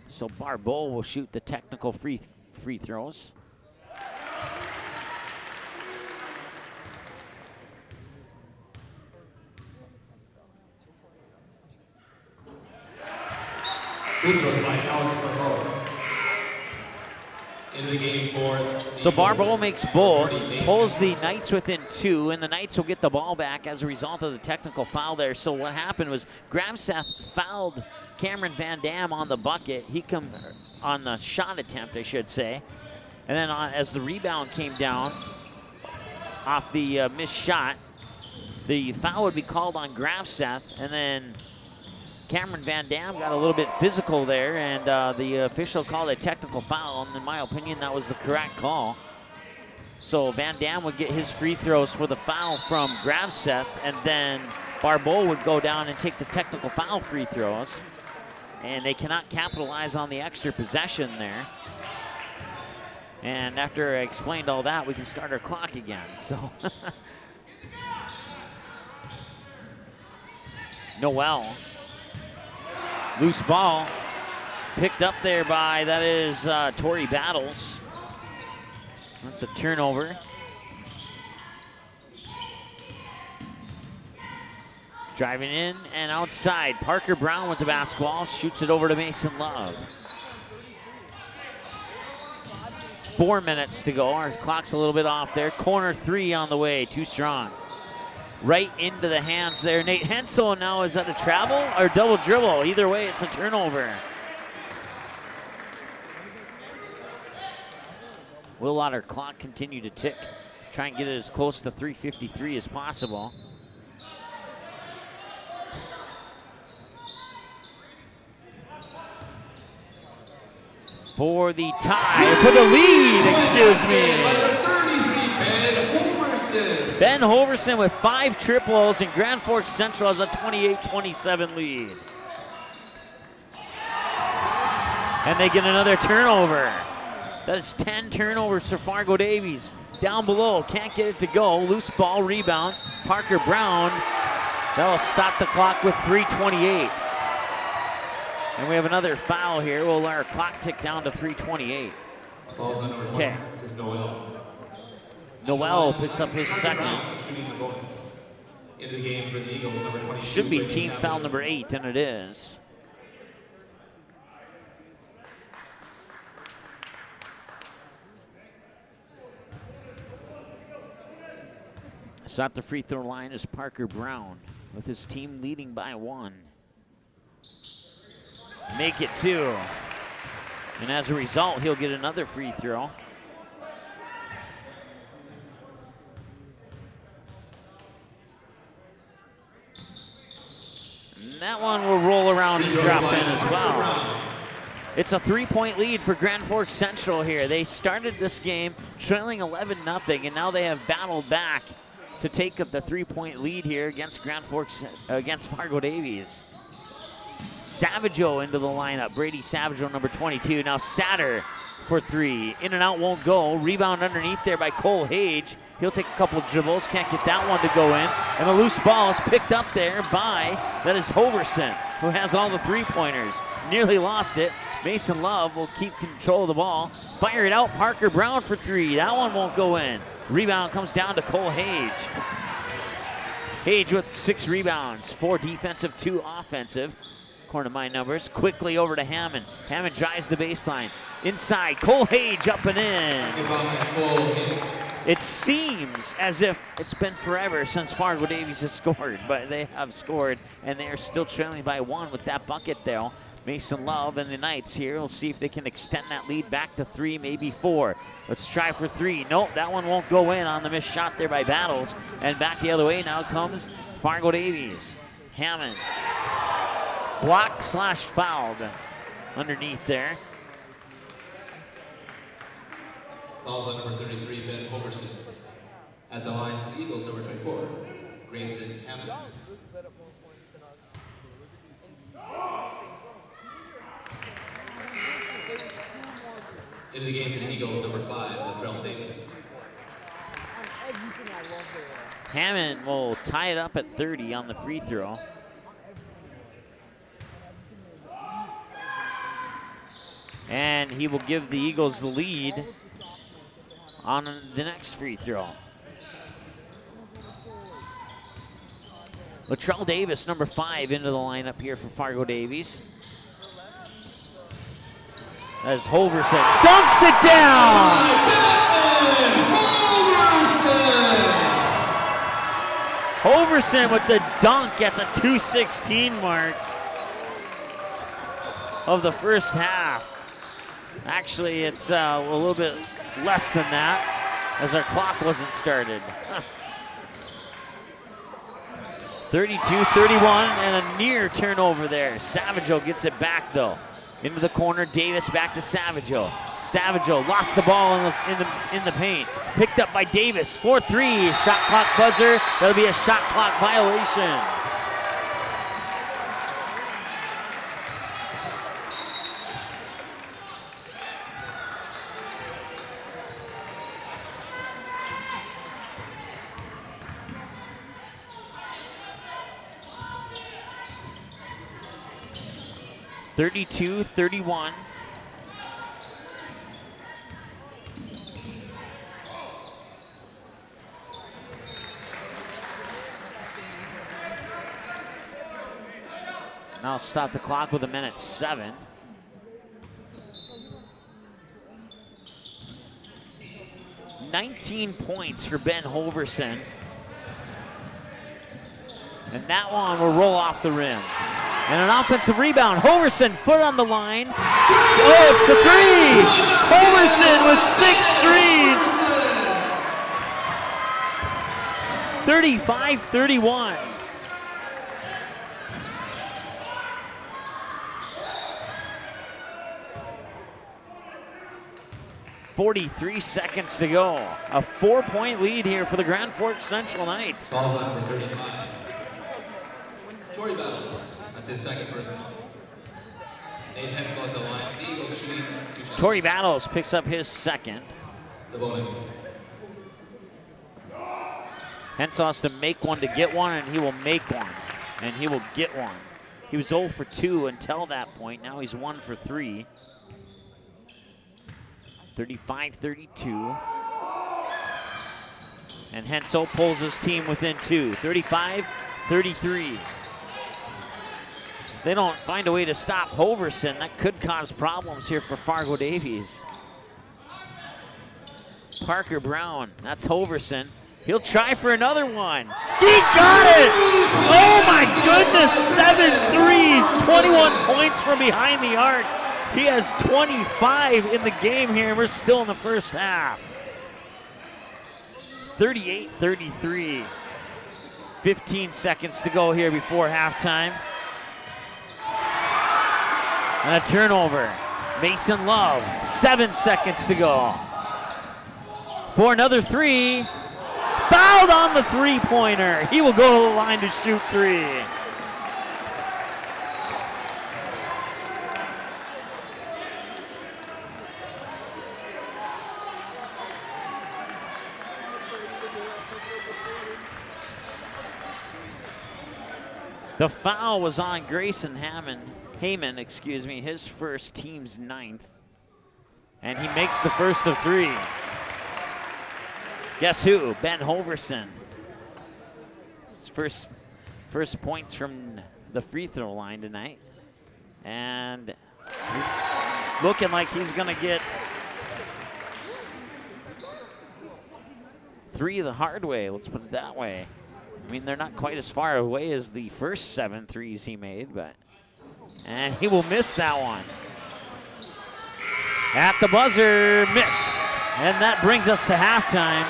So Barbeau will shoot the technical free throws. By Alex Barbeau. Into the game for so Barbeau makes both, pulls the Knights within 2, and the Knights will get the ball back as a result of the technical foul there. So what happened was Gravseth fouled Cameron Van Dam on the bucket. He come on the shot attempt, I should say. And then as the rebound came down off the missed shot, the foul would be called on Gravseth, and then Cameron Van Dam got a little bit physical there, and the official called a technical foul, and in my opinion, that was the correct call. So Van Dam would get his free throws for the foul from Gravseth, and then Barbeau would go down and take the technical foul free throws, and they cannot capitalize on the extra possession there. And after I explained all that, we can start our clock again. So Noel. Loose ball picked up there by, that is Torrey Battles. That's a turnover. Driving in and outside. Parker Brown with the basketball, shoots it over to Mason Love. 4 minutes to go. Our clock's a little bit off there. Corner 3 on the way, too strong. Right into the hands there. Nate Hensel now, is that a travel or double dribble? Either way, it's a turnover. We'll let our clock continue to tick. Try and get it as close to 3:53 as possible. for the tie, for the lead, excuse me. Ben Hoverson with 5 triples, and Grand Forks Central has a 28-27 lead. And they get another turnover. That is 10 turnovers for Fargo Davies. Down below, can't get it to go. Loose ball, rebound. Parker Brown. That'll stop the clock with 3:28. And we have another foul here. We'll let our clock tick down to 3:28. Okay. Noel picks up his second. In the game for the Eagles, number 22. Should be team foul number 8, and it is. So at the free throw line is Parker Brown with his team leading by 1. Make it 2. And as a result, he'll get another free throw. And that one will roll around and drop in as well. It's a 3-point lead for Grand Forks Central here. They started this game trailing 11-0, and now they have battled back to take up the 3-point lead here against against Fargo Davies. Savageau into the lineup. Brady Savageau, number 22. Now Satter for 3. In and out won't go. Rebound underneath there by Cole Hage. He'll take a couple of dribbles. Can't get that one to go in. And a loose ball is picked up there by, that is Hoverson, who has all the 3-pointers. Nearly lost it. Mason Love will keep control of the ball. Fire it out. Parker Brown for 3. That one won't go in. Rebound comes down to Cole Hage. Hage with 6 rebounds, 4 defensive, 2 offensive. According to my numbers. Quickly over to Hammond. Hammond drives the baseline. Inside, Cole Hage up and in. It seems as if it's been forever since Fargo Davies has scored, but they have scored, and they are still trailing by 1 with that bucket there. Mason Love and the Knights here. We'll see if they can extend that lead back to 3, maybe 4. Let's try for 3. Nope, that one won't go in on the missed shot there by Battles. And back the other way now comes Fargo Davies. Hammond. Blocked/fouled underneath there. Fouls on number 33, Ben Hoverson. At the line for the Eagles, number 24, Grayson Hammond. Into the game for the Eagles, number 5, Latrell Davis. Hammond will tie it up at 30 on the free throw. And he will give the Eagles the lead on the next free throw. Latrell Davis, number 5, into the lineup here for Fargo Davies. As Hoverson dunks it down! Hoverson with the dunk at the 2:16 mark of the first half. Actually, it's a little bit less than that, as our clock wasn't started. 32-31, and a near turnover there. Savageau gets it back, though. Into the corner, Davis back to Savageau. Savageau lost the ball in the paint. Picked up by Davis, 4-3, shot clock buzzer. That'll be a shot clock violation. (32-31). Now stop the clock with 1:07. (19 points for Ben Hoverson. And that one will roll off the rim. And an offensive rebound. Hoverson, foot on the line. Oh, it's the 3! Hoverson with 6 threes. 35-31. 43 seconds to go. A 4-point lead here for the Grand Forks Central Knights. Falls on number 35. Tori Battles. That's his second person. Nate Hensel at the line. The Eagles shooting 2 shots. Tori Battles picks up his second. The bonus. Hensel has to make one to get one, and he will make one. And he will get one. He was 0 for 2 until that point. Now he's 1 for 3. 35-32. And Hensel pulls his team within 2. 35-33. They don't find a way to stop Hoverson. That could cause problems here for Fargo Davies. Parker Brown, that's Hoverson. He'll try for another one. He got it! Oh my goodness, 7 threes, 21 points from behind the arc. He has 25 in the game here, and we're still in the first half. 38-33. 15 seconds to go here before halftime. And a turnover. Mason Love, 7 seconds to go. For another 3. Fouled on the three-pointer. He will go to the line to shoot 3. The foul was on Grayson Heyman, his first, team's 9th. And he makes the first of 3. Guess who? Ben Hoverson. His first points from the free throw line tonight. And he's looking like he's going to get 3 the hard way, let's put it that way. I mean, they're not quite as far away as the first 7 threes he made, but. And he will miss that one. At the buzzer, missed. And that brings us to halftime.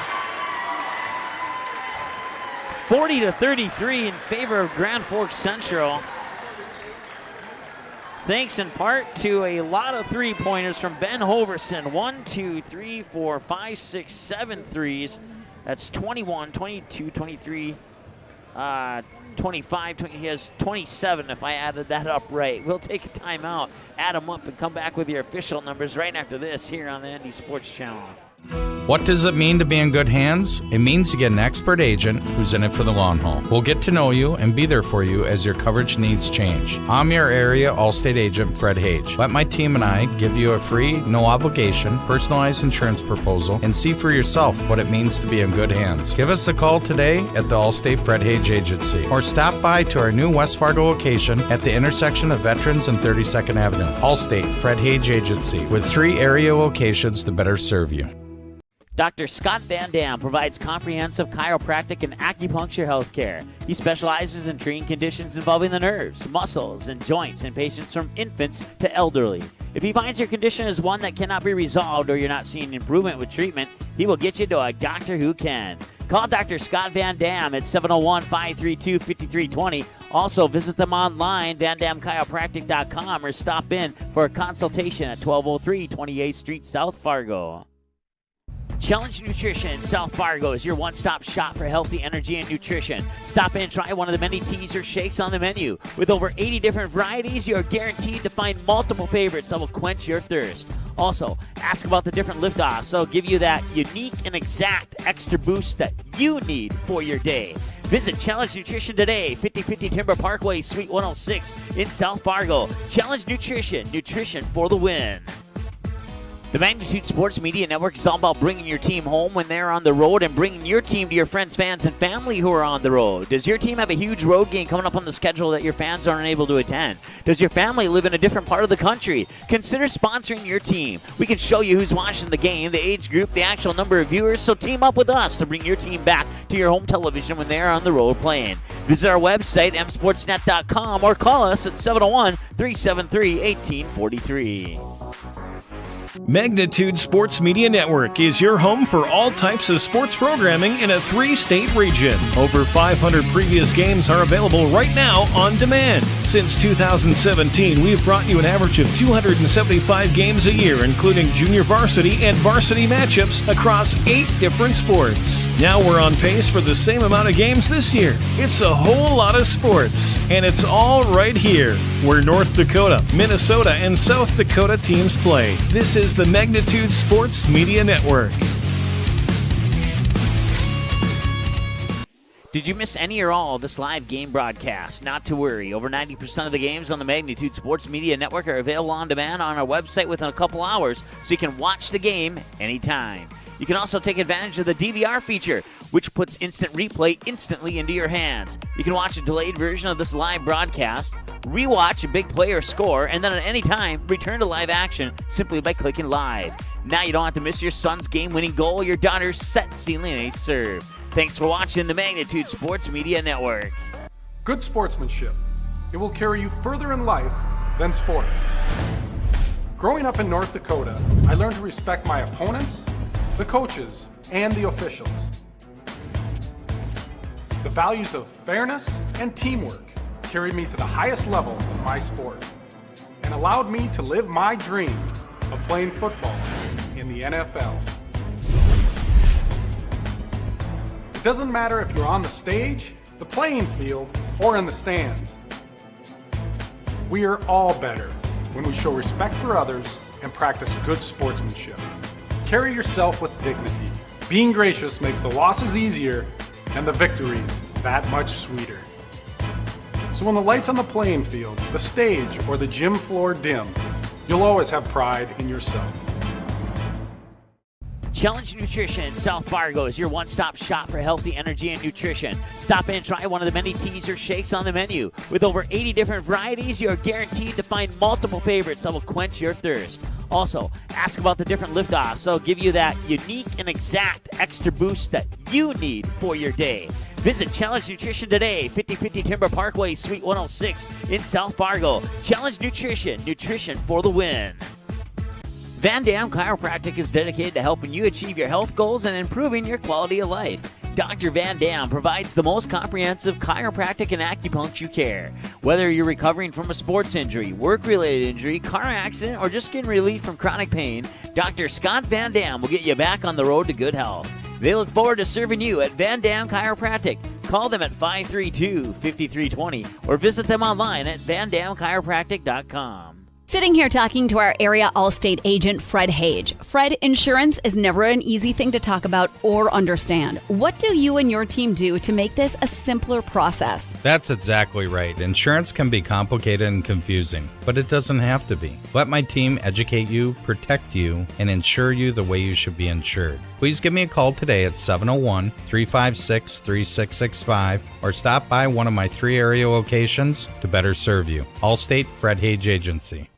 40-33 in favor of Grand Forks Central. Thanks in part to a lot of three-pointers from Ben Hoverson. 1, 2, 3, 4, 5, 6, 7 threes. That's 21, 22, 23, 25, 20, he has 27 if I added that up right. We'll take a timeout, add them up, and come back with your official numbers right after this here on the ND Sports Channel. What does it mean to be in good hands? It means to get an expert agent who's in it for the long haul. We'll get to know you and be there for you as your coverage needs change. I'm your area Allstate agent, Fred Hage. Let my team and I give you a free, no obligation, personalized insurance proposal and see for yourself what it means to be in good hands. Give us a call today at the Allstate Fred Hage Agency or stop by to our new West Fargo location at the intersection of Veterans and 32nd Avenue. Allstate Fred Hage Agency with 3 area locations to better serve you. Dr. Scott Van Dam provides comprehensive chiropractic and acupuncture health care. He specializes in treating conditions involving the nerves, muscles, and joints in patients from infants to elderly. If he finds your condition is one that cannot be resolved or you're not seeing improvement with treatment, he will get you to a doctor who can. Call Dr. Scott Van Dam at 701-532-5320. Also, visit them online, vandamchiropractic.com, or stop in for a consultation at 1203 28th Street, South Fargo. Challenge Nutrition in South Fargo is your one-stop shop for healthy energy and nutrition. Stop in and try one of the many teas or shakes on the menu. With over 80 different varieties, you are guaranteed to find multiple favorites that will quench your thirst. Also, ask about the different liftoffs. They'll give you that unique and exact extra boost that you need for your day. Visit Challenge Nutrition today, 5050 Timber Parkway, Suite 106 in South Fargo. Challenge Nutrition, nutrition for the win. The Magnitude Sports Media Network is all about bringing your team home when they're on the road and bringing your team to your friends, fans, and family who are on the road. Does your team have a huge road game coming up on the schedule that your fans aren't able to attend? Does your family live in a different part of the country? Consider sponsoring your team. We can show you who's watching the game, the age group, the actual number of viewers, so team up with us to bring your team back to your home television when they're on the road playing. Visit our website, msportsnet.com, or call us at 701-373-1843. Magnitude Sports Media Network is your home for all types of sports programming in a 3-state region. Over 500 previous games are available right now on demand. Since 2017, we've brought you an average of 275 games a year, including junior varsity and varsity matchups across 8 different sports. Now we're on pace for the same amount of games this year. It's a whole lot of sports, and it's all right here, where North Dakota, Minnesota, and South Dakota teams play. This is the Magnitude Sports Media Network. Did you miss any or all of this live game broadcast? Not to worry. Over 90% of the games on the Magnitude Sports Media Network are available on demand on our website within a couple hours, so you can watch the game anytime. You can also take advantage of the DVR feature, which puts instant replay instantly into your hands. You can watch a delayed version of this live broadcast, rewatch a big play or score, and then at any time, return to live action simply by clicking live. Now you don't have to miss your son's game-winning goal or your daughter's set-sealing ace serve. Thanks for watching the Magnitude Sports Media Network. Good sportsmanship. It will carry you further in life than sports. Growing up in North Dakota, I learned to respect my opponents, the coaches, and the officials. The values of fairness and teamwork carried me to the highest level in my sport and allowed me to live my dream of playing football in the NFL. It doesn't matter if you're on the stage, the playing field, or in the stands. We are all better when we show respect for others and practice good sportsmanship. Carry yourself with dignity. Being gracious makes the losses easier and the victories that much sweeter. So when the lights on the playing field, the stage, or the gym floor dim, you'll always have pride in yourself. Challenge Nutrition in South Fargo is your one-stop shop for healthy energy and nutrition. Stop in and try one of the many teas or shakes on the menu. With over 80 different varieties, you are guaranteed to find multiple favorites that will quench your thirst. Also, ask about the different liftoffs. They'll give you that unique and exact extra boost that you need for your day. Visit Challenge Nutrition today, 5050 Timber Parkway, Suite 106 in South Fargo. Challenge Nutrition, nutrition for the win. Van Dam Chiropractic is dedicated to helping you achieve your health goals and improving your quality of life. Dr. Van Dam provides the most comprehensive chiropractic and acupuncture care. Whether you're recovering from a sports injury, work-related injury, car accident, or just getting relief from chronic pain, Dr. Scott Van Dam will get you back on the road to good health. They look forward to serving you at Van Dam Chiropractic. Call them at 532-5320 or visit them online at vandamchiropractic.com. Sitting here talking to our area Allstate agent, Fred Hage. Fred, insurance is never an easy thing to talk about or understand. What do you and your team do to make this a simpler process? That's exactly right. Insurance can be complicated and confusing, but it doesn't have to be. Let my team educate you, protect you, and insure you the way you should be insured. Please give me a call today at 701-356-3665 or stop by one of my 3 area locations to better serve you. Allstate Fred Hage Agency.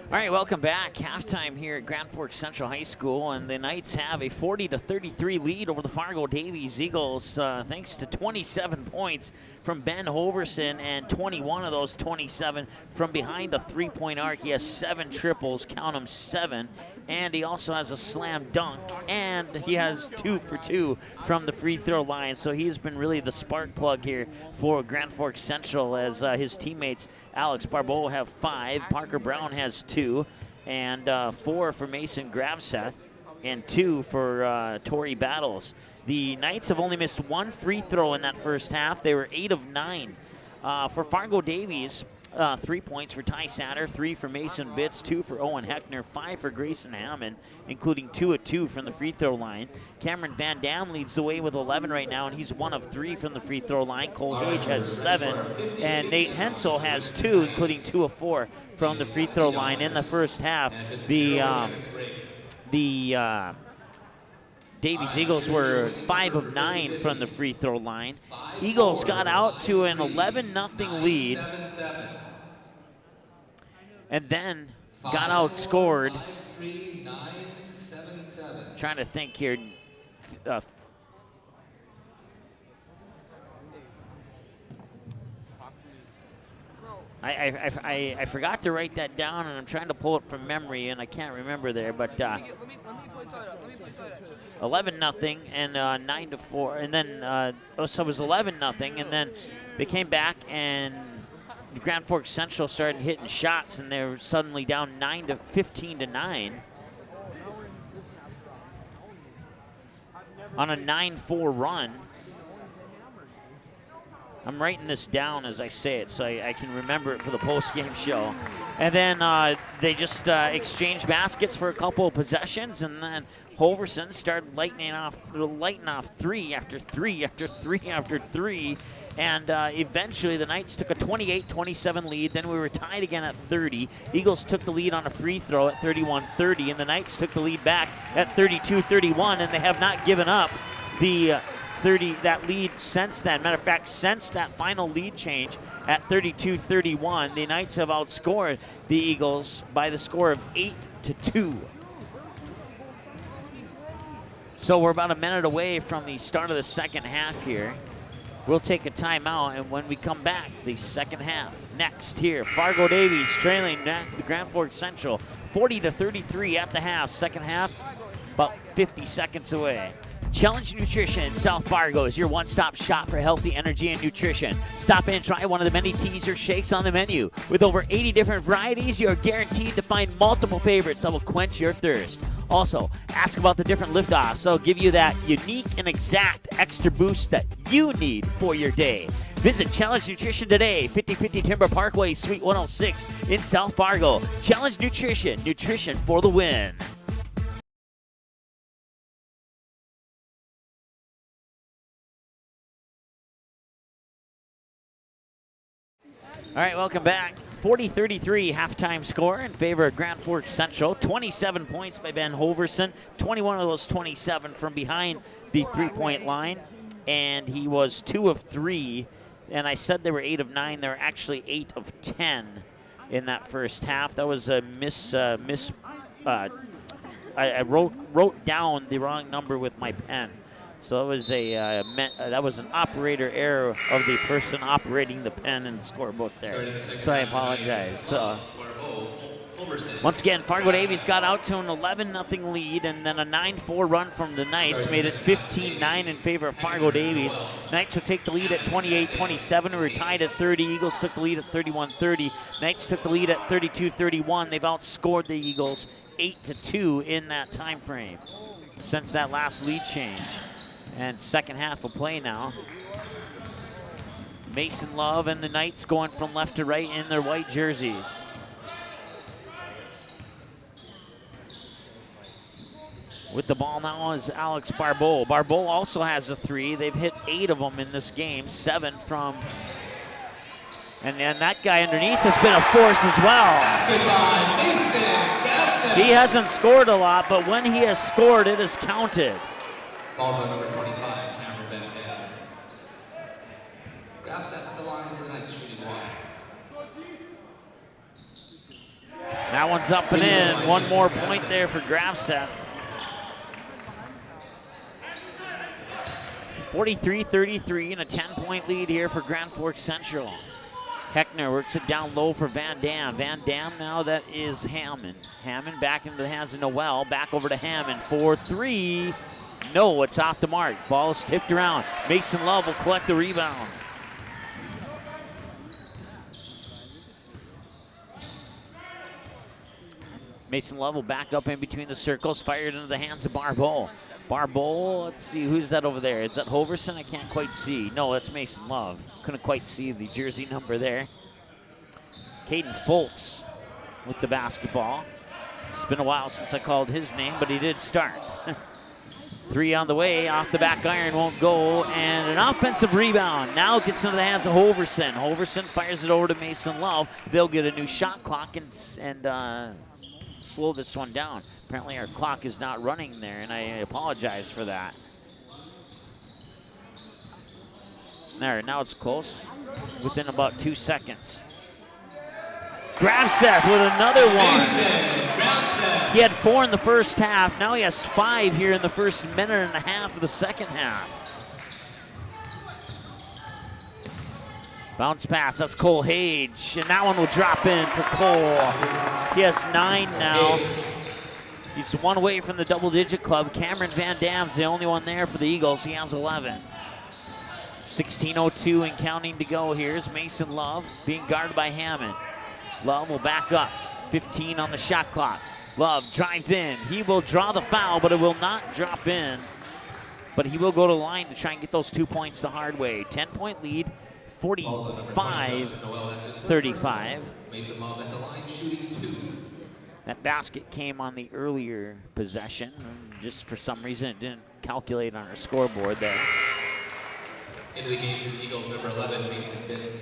All right, welcome back. Halftime here at Grand Forks Central High School, and the Knights have a 40-33 lead over the Fargo Davies Eagles, thanks to 27 points from Ben Hoverson, and 21 of those 27 from behind the three-point arc. He has 7 triples, count them 7, and he also has a slam dunk, and he has 2 for 2 from the free throw line. So he's been really the spark plug here for Grand Forks Central, as his teammates Alex Barbeau have 5, Parker Brown has 2, and 4 for Mason Gravseth, and 2 for Torrey Battles. The Knights have only missed 1 free throw in that first half. They were 8 of 9. For Fargo Davies, 3 points for Ty Satter, 3 for Mason Bitts, 2 for Owen Heckner, 5 for Grayson Hammond, including 2 of 2 from the free throw line. Cameron Van Dam leads the way with 11 right now, and he's 1 of 3 from the free throw line. Cole Hage has 7, and Nate Hensel has 2, including 2 of 4 from the free throw line in the first half. The Davies Eagles were 5 of 9 from the free throw line. Eagles got out to an 11-0 lead, and then got outscored. Trying to think here. I forgot to write that down, and I'm trying to pull it from memory, and I can't remember there. But 11-0 and 9-4, and then so it was 11-0, and then they came back, and Grand Forks Central started hitting shots, and they were suddenly down 15-9 on a 9-4 run. I'm writing this down as I say it so I can remember it for the post-game show. And then they just exchanged baskets for a couple of possessions, and then Hoverson started lighting off 3 after 3 after 3 after 3. And eventually the Knights took a 28-27 lead. Then we were tied again at 30. Eagles took the lead on a free throw at 31-30, and the Knights took the lead back at 32-31, and they have not given up the that lead since then. Matter of fact, since that final lead change at 32-31, the Knights have outscored the Eagles by the score of 8-2. So we're about a minute away from the start of the second half here. We'll take a timeout, and when we come back, the second half next here. Fargo Davies trailing the Grand Forks Central 40-33 at the half. Second half, about 50 seconds away. Challenge Nutrition South Fargo is your one-stop shop for healthy energy and nutrition. Stop in and try one of the many teas or shakes on the menu. With over 80 different varieties, you are guaranteed to find multiple favorites that will quench your thirst. Also, ask about the different liftoffs. They'll give you that unique and exact extra boost that you need for your day. Visit Challenge Nutrition today, 5050 Timber Parkway, Suite 106 in South Fargo. Challenge Nutrition, nutrition for the win. All right, welcome back. 40-33 halftime score in favor of Grand Forks Central. 27 points by Ben Hoverson. 21 of those 27 from behind the three-point line. And he was 2 of 3. And I said they were 8 of 9. They were actually 8 of 10 in that first half. That was a I wrote down the wrong number with my pen. So it was that was an operator error of the person operating the pen in the scorebook there. So I apologize. So once again, Fargo Davies got out to an 11-0 lead, and then a 9-4 run from the Knights made it 15-9 in favor of Fargo Davies. Knights would take the lead at 28-27. We were tied at 30. Eagles took the lead at 31-30. Knights took the lead at 32-31. They've outscored the Eagles 8-2 in that time frame since that last lead change. And second half of play now. Mason Love and the Knights going from left to right in their white jerseys. With the ball now is Alex Barbeau. Barbeau also has a 3. They've hit 8 of them in this game, 7 from, and that guy underneath has been a force as well. He hasn't scored a lot, but when he has scored, it is counted. Balls on number 25, Cameron Van. Graf sets at the line for the Knights shooting 1. That one's up and in. One more point there for Grafseth. 43-33 and a 10-point lead here for Grand Forks Central. Heckner works it down low for Van Dam. Van Dam now, that is Hammond. Hammond back into the hands of Noel. Back over to Hammond for 3. No, it's off the mark. Ball is tipped around. Mason Love will collect the rebound. Mason Love will back up in between the circles, fired into the hands of Barbeau. Barbeau, let's see, who's that over there? Is that Hoverson? I can't quite see. No, that's Mason Love. Couldn't quite see the jersey number there. Caden Foltz with the basketball. It's been a while since I called his name, but he did start. 3 on the way, off the back iron, won't go, and an offensive rebound. Now gets into the hands of Hoverson. Hoverson fires it over to Mason Love. They'll get a new shot clock and slow this one down. Apparently our clock is not running there, and I apologize for that. There, now it's close, within about 2 seconds. Grabseth with another one. He had 4 in the first half. Now he has 5 here in the first minute and a half of the second half. Bounce pass, that's Cole Hage. And that one will drop in for Cole. He has 9 now. He's 1 away from the double-digit club. Cameron Van Dam's the only one there for the Eagles. He has 11. 16:02 and counting to go. Here's Mason Love being guarded by Hammond. Love will back up. 15 on the shot clock. Love drives in. He will draw the foul, but it will not drop in. But he will go to the line to try and get those 2 points the hard way. 10-point lead, 45-35. Mason Love at the line shooting 2. That basket came on the earlier possession. Just for some reason, it didn't calculate on our scoreboard there. Into the game for the Eagles, number 11, Mason Bitts.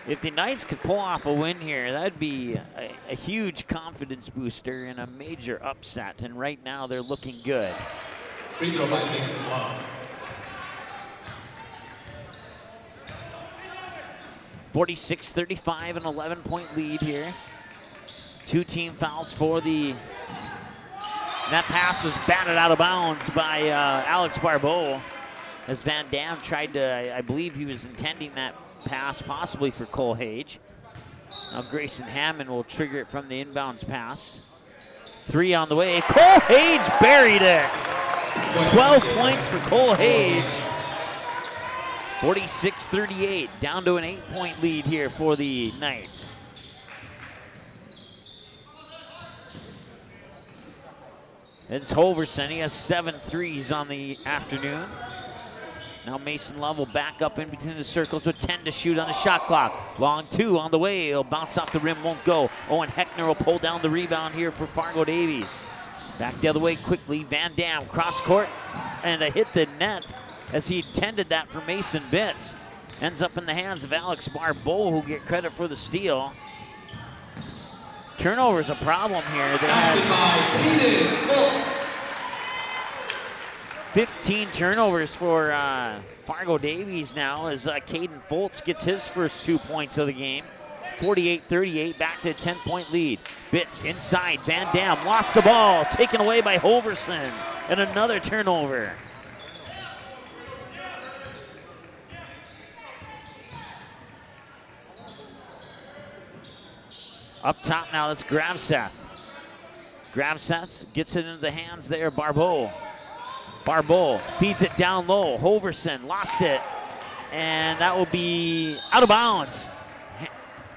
If the Knights could pull off a win here, that'd be a huge confidence booster and a major upset. And right now, they're looking good. Free throw by Mason Love. 46-35, an 11-point lead here. 2 team fouls for the... That pass was batted out of bounds by Alex Barbeau. As Van Dam tried to, I believe he was intending that pass possibly for Cole Hage. Now Grayson Hammond will trigger it from the inbounds pass. 3 on the way. Cole Hage buried it. 12 points for Cole Hage. 46-38, down to an 8-point lead here for the Knights. It's Hoverson. He has 7 threes on the afternoon. Now Mason Love will back up in between the circles with 10 to shoot on the shot clock. Long 2 on the way. He'll bounce off the rim, won't go. Owen Heckner will pull down the rebound here for Fargo Davies. Back the other way quickly. Van Dam cross court and a hit the net as he intended that for Mason Bitts. Ends up in the hands of Alex Barbeau, who'll get credit for the steal. Turnover's a problem here. They had 15 turnovers for Fargo Davies now as Caden Foltz gets his first 2 points of the game. 48-38, back to a 10-point lead. Bitts inside, Van Dam lost the ball, taken away by Hoverson, and another turnover. Up top now, that's Grabseth. Grabseth gets it into the hands there, Barbeau. Barbeau feeds it down low. Hoverson lost it, and that will be out of bounds.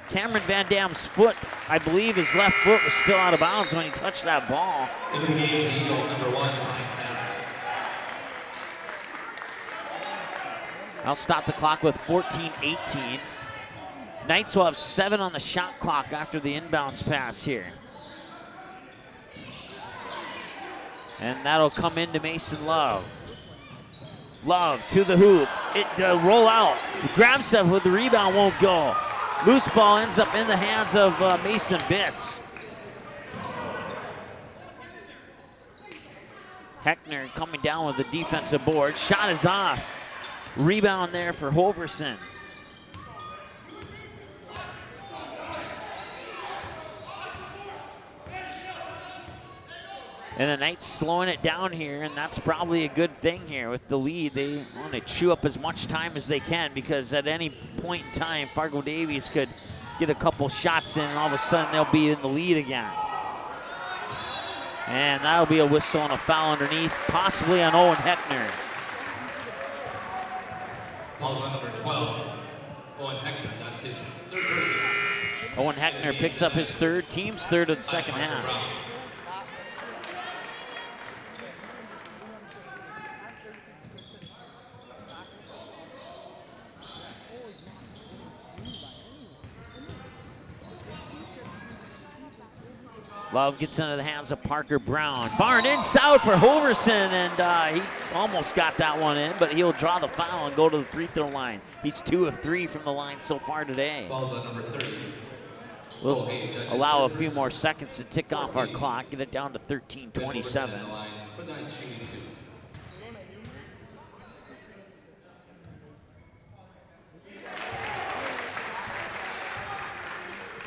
Cameron Van Dam's foot, I believe his left foot was still out of bounds when he touched that ball. Into the game, Eagles, number 1, I'll stop the clock with 14-18. Knights will have 7 on the shot clock after the inbounds pass here. And that'll come into Mason Love. Love to the hoop. It roll out. Grabseth with the rebound, won't go. Loose ball ends up in the hands of Mason Bitts. Heckner coming down with the defensive board. Shot is off. Rebound there for Hoverson. And the Knights slowing it down here, and that's probably a good thing here with the lead. They want to chew up as much time as they can because at any point in time, Fargo Davies could get a couple shots in, and all of a sudden they'll be in the lead again. And that'll be a whistle and a foul underneath, possibly on Owen Heckner. Falls on number 12, Owen Heckner. That's his third. Owen Heckner picks up his third, team's third of the second half. Love gets into the hands of Parker Brown. Barn inside for Hoverson, and he almost got that one in, but he'll draw the foul and go to the free throw line. He's 2 of 3 from the line so far today. Ball's on number 30. We'll allow a few more seconds to tick off our clock, get it down to 13:27.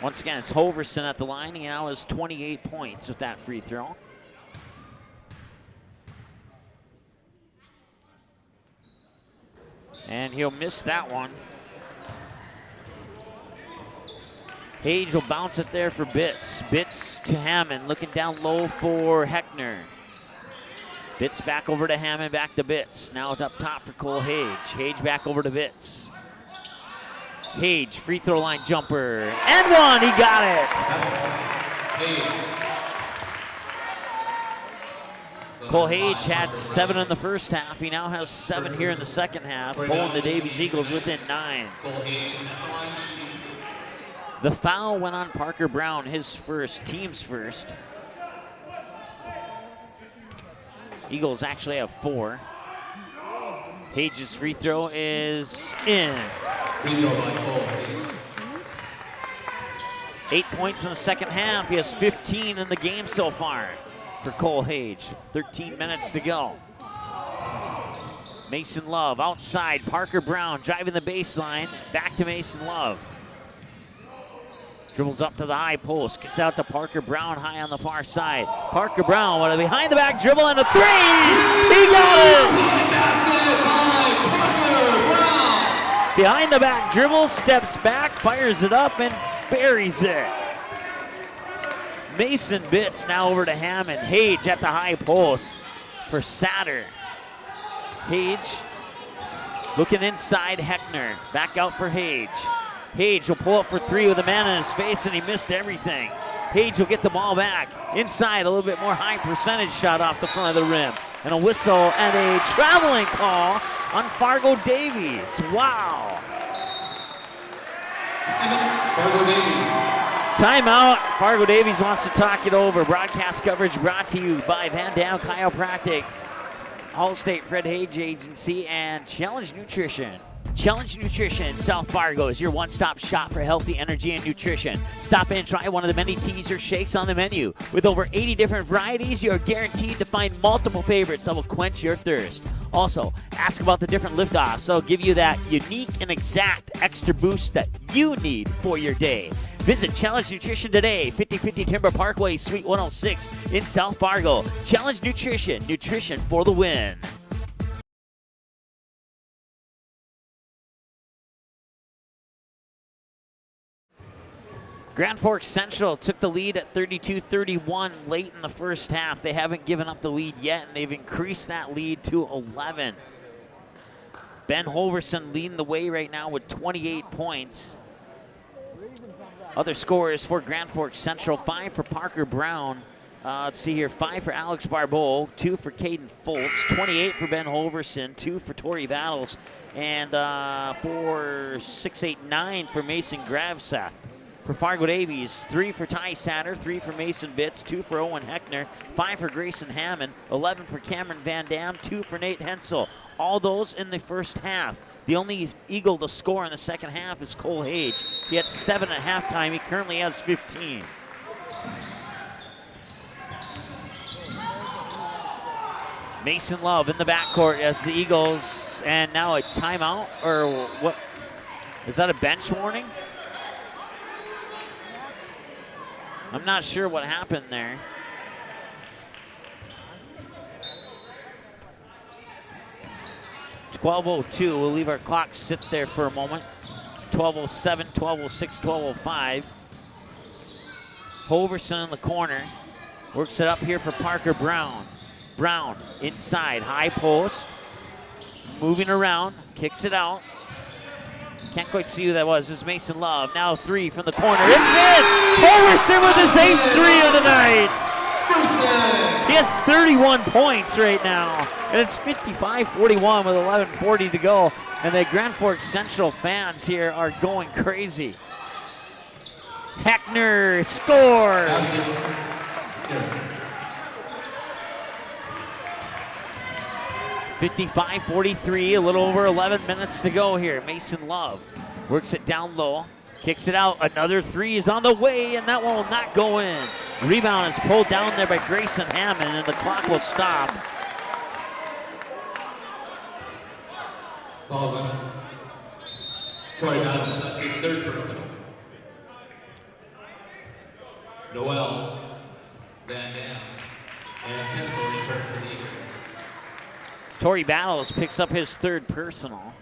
Once again, it's Hoverson at the line. He now has 28 points with that free throw. And he'll miss that one. Page will bounce it there for Bitts. Bitts to Hammond, looking down low for Heckner. Bitts back over to Hammond, back to Bitts. Now up top for Cole Hage. Hage back over to Bitts. Hage, free throw line jumper, and one, he got it. Cole Hage had 7 in the first half. He now has 7 here in the second half, pulling the Davies Eagles within 9. The foul went on Parker Brown, his first, team's first. Eagles actually have 4. Hage's free throw is in. 8 points in the second half. He has 15 in the game so far for Cole Hage. 13 minutes to go. Mason Love outside. Parker Brown driving the baseline. Back to Mason Love. Dribbles up to the high post. Gets out to Parker Brown high on the far side. Parker Brown with a behind the back dribble and a 3. He got it! Behind the back dribble, steps back, fires it up, and buries it. Mason Bitts now over to Hammond. Hage at the high post for Satter. Hage looking inside Heckner. Back out for Hage. Hage will pull up for 3 with a man in his face, and he missed everything. Hage will get the ball back. Inside, a little bit more high percentage shot off the front of the rim. And a whistle and a traveling call on Fargo Davies. Wow. Fargo Davies. Timeout. Fargo Davies wants to talk it over. Broadcast coverage brought to you by Van Dam Chiropractic, Allstate Fred Hage Agency, and Challenge Nutrition. Challenge Nutrition South Fargo is your one-stop shop for healthy energy and nutrition. Stop in and try one of the many teas or shakes on the menu. With over 80 different varieties, you are guaranteed to find multiple favorites that will quench your thirst. Also, ask about the different liftoffs. They'll give you that unique and exact extra boost that you need for your day. Visit Challenge Nutrition today, 5050 Timber Parkway, Suite 106 in South Fargo. Challenge Nutrition, nutrition for the win. Grand Forks Central took the lead at 32-31 late in the first half. They haven't given up the lead yet, and they've increased that lead to 11. Ben Hoverson leading the way right now with 28 points. Other scorers for Grand Forks Central: 5 for Parker Brown. Let's see here, 5 for Alex Barbeau, 2 for Caden Foltz, 28 for Ben Hoverson, 2 for Torrey Battles, and 4, 6, 8, 9 for Mason Gravseth. For Fargo Davies, 3 for Ty Satter, 3 for Mason Bitts, 2 for Owen Heckner, 5 for Grayson Hammond, 11 for Cameron Van Dam, 2 for Nate Hensel. All those in the first half. The only Eagle to score in the second half is Cole Hage. He had 7 at halftime. He currently has 15. Mason Love in the backcourt as the Eagles, and now a timeout, or what? Is that a bench warning? I'm not sure what happened there. .12:02, we'll leave our clock sit there for a moment. 12:07, 12:06, 12:05. Hoverson in the corner. Works it up here for Parker Brown. Brown inside, high post. Moving around, kicks it out. Can't quite see who that was. This is Mason Love. Now 3 from the corner. It's in! Hoverson with his 8th 3 of the night. He has 31 points right now. And it's 55-41 with 11:40 to go. And the Grand Forks Central fans here are going crazy. Heckner scores. Here. 55-43, a little over 11 minutes to go here. Mason Love works it down low, kicks it out. Another three is on the way, and that one will not go in. Rebound is pulled down there by Grayson Hammond, and the clock will stop. Falls on Corey Donovan, that's his third personal. Noel, Van Dam, and Pencil return for the Eagles. Torrey Battles picks up his third personal.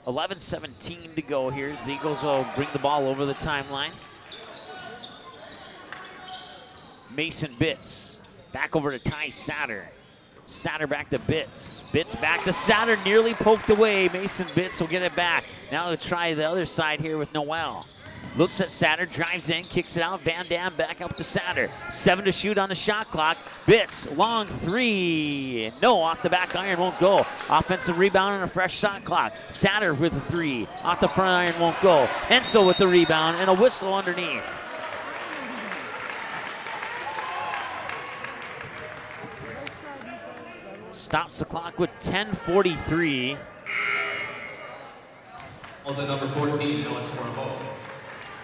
11-17 to go here as the Eagles will bring the ball over the timeline. Mason Bitts back over to Ty Satter. Satter back to Bitts. Bitts back to Satter, nearly poked away. Mason Bitts will get it back. Now he'll try the other side here with Noel. Looks at Satter, drives in, kicks it out. Van Dam back up to Satter. 7 to shoot on the shot clock. Bitts, long three. No, off the back iron, won't go. Offensive rebound and a fresh shot clock. Satter with a three. Off the front iron, won't go. Hensel with the rebound and a whistle underneath. Stops the clock with 10:43. Also number 14, Alex Barbeau.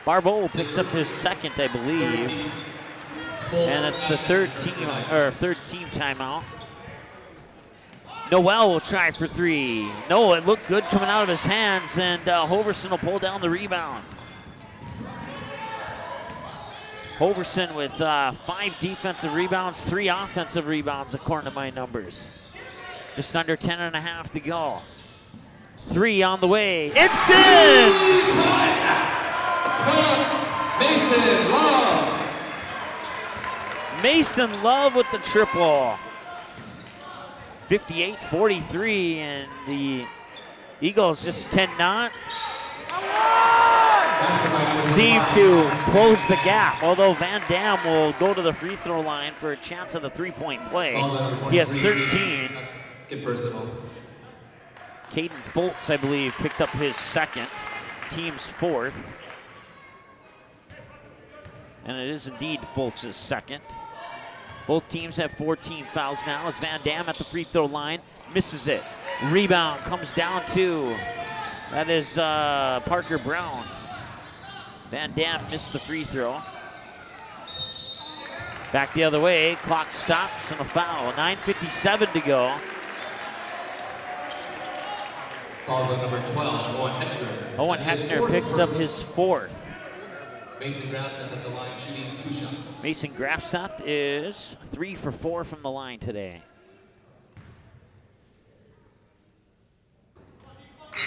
Barbeau picks up his second, I believe, and it's the third team timeout. Noel will try for three. No, it looked good coming out of his hands, and Hoverson will pull down the rebound. Hoverson with 5 defensive rebounds, 3 offensive rebounds, according to my numbers. Just under 10.5 to go. 3 on the way. It's in! Mason Love. Mason Love with the triple. 58-43, and the Eagles just cannot seem to close the gap. Although Van Dam will go to the free throw line for a chance at a three-point play. He has 13. Get personal. Caden Foltz, I believe, picked up his second, team's fourth. And it is indeed Foltz' second. Both teams have 14 fouls now as Van Dam at the free throw line misses it. Rebound comes down to, that is Parker Brown. Van Dam missed the free throw. Back the other way, clock stops and a foul. 9:57 to go. Calls on number 12, Owen Hettner. Owen Hettner picks up his fourth. Mason Grafseth at the line shooting 2 shots. Mason Grafseth is 3 for 4 from the line today.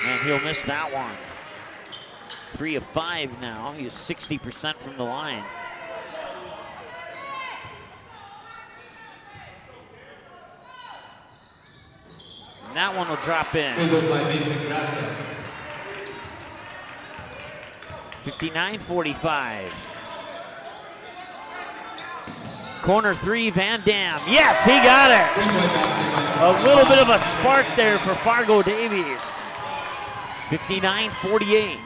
And he'll miss that one. 3 of 5 now. He's 60% from the line. And that one will drop in. Good by Mason Grafseth. 59-45. Corner 3, Van Dam. Yes, he got it. A little bit of a spark there for Fargo Davies. 59-48.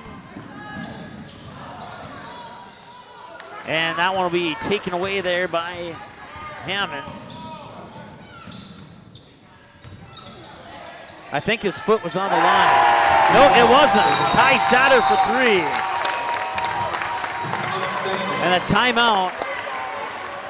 And that one will be taken away there by Hammond. I think his foot was on the line. No, it wasn't. Ty Satter for 3. And a timeout,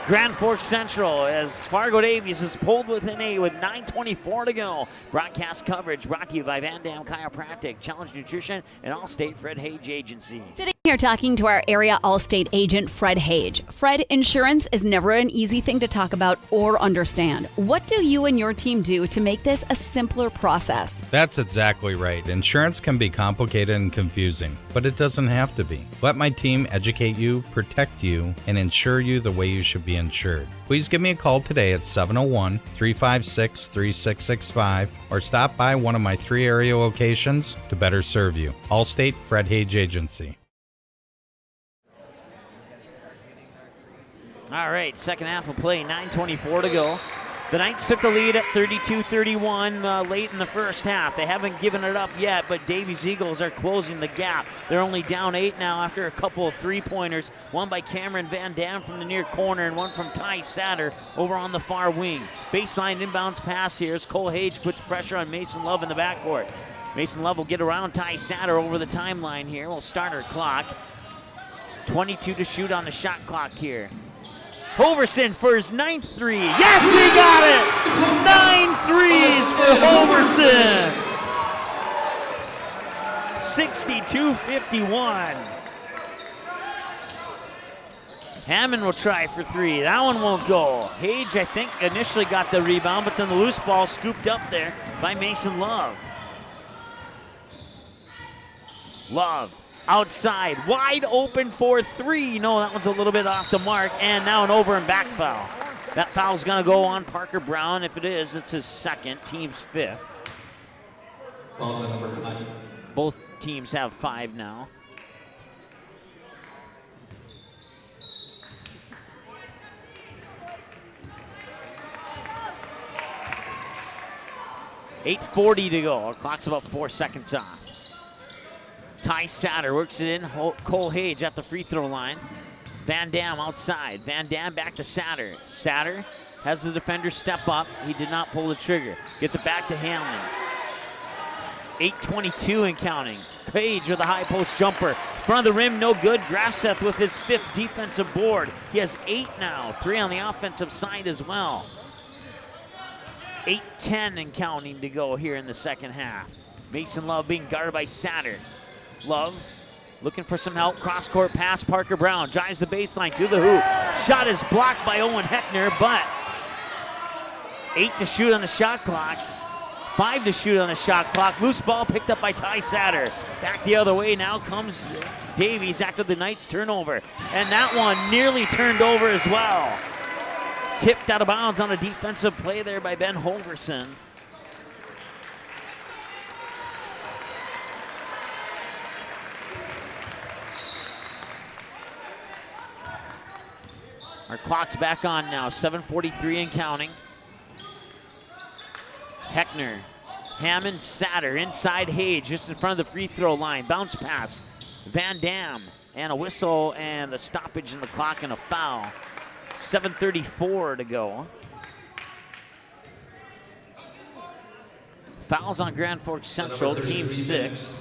Grand Forks Central, as Fargo Davies is pulled within 8 with 9:24 to go. Broadcast coverage brought to you by Van Dam Chiropractic, Challenge Nutrition, and Allstate Fred Hage Agency. Sitting here talking to our area Allstate agent, Fred Hage. Fred, insurance is never an easy thing to talk about or understand. What do you and your team do to make this a simpler process? That's exactly right. Insurance can be complicated and confusing, but it doesn't have to be. Let my team educate you, protect you, and insure you the way you should be insured. Please give me a call today at 701-356-3665 or stop by one of my 3 area locations to better serve you. Allstate Fred Hage Agency. All right, second half of play, 9:24 to go. The Knights took the lead at 32-31 late in the first half. They haven't given it up yet, but Davies Eagles are closing the gap. They're only down 8 now after a couple of three-pointers, one by Cameron Van Dam from the near corner and one from Ty Satter over on the far wing. Baseline inbounds pass here as Cole Hage puts pressure on Mason Love in the backcourt. Mason Love will get around Ty Satter over the timeline here. We'll start our clock. 22 to shoot on the shot clock here. Hoverson for his 9th three. Yes, he got it! 9 threes for Hoverson. 62-51. Hammond will try for 3. That one won't go. Hage, I think, initially got the rebound, but then the loose ball scooped up there by Mason Love. Love. Outside, wide open for 3. No, that one's a little bit off the mark, and now an over and back foul. That foul's gonna go on Parker Brown. If it is, it's his 2nd, team's 5th. Foul's on number 5. Both teams have 5 now. .8:40 to go. Our clock's about 4 seconds off. Ty Satter works it in. Cole Hage at the free throw line. Van Dam outside. Van Dam back to Satter. Satter has the defender step up. He did not pull the trigger. Gets it back to Hamlin. 8:22 and counting. Hage with a high post jumper. Front of the rim, no good. Grafseth with his 5th defensive board. He has 8 now. 3 on the offensive side as well. 8:10 and counting to go here in the second half. Mason Love being guarded by Satter. Love looking for some help. Cross-court pass. Parker Brown drives the baseline to the hoop. Shot is blocked by Owen Heckner, but 8 to shoot on the shot clock. 5 to shoot on the shot clock. Loose ball picked up by Ty Satter. Back the other way now comes Davies after the Knights turnover. And that one nearly turned over as well. Tipped out of bounds on a defensive play there by Ben Hoverson. Our clock's back on now, 7:43 and counting. Heckner, Hammond, Satter, inside Hage, just in front of the free throw line. Bounce pass, Van Dam, and a whistle and a stoppage in the clock and a foul. 7:34 to go. Fouls on Grand Forks Central, team 6.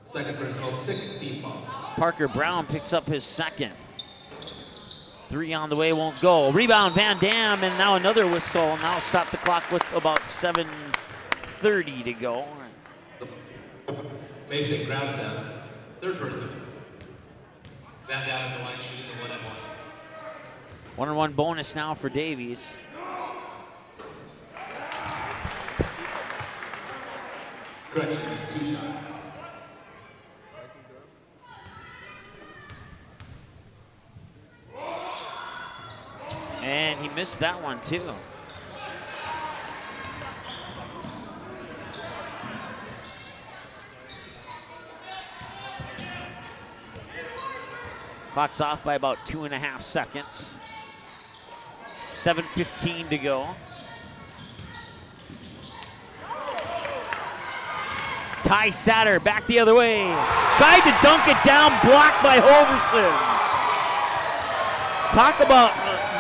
Second personal, 6th team foul. Parker Brown picks up his 2nd. 3 on the way, won't go. Rebound, Van Dam, and now another whistle. Now stop the clock with about 7:30 to go. Mason grabs that. 3rd person. Van Dam at the line shooting the 1-on-1. 1-on-1 bonus now for Davies. Correction, there's 2 shots. And he missed that one too. Clock's off by about 2.5 seconds. 7:15 to go. Ty Satter back the other way. Tried to dunk it down, blocked by Hoverson. Talk about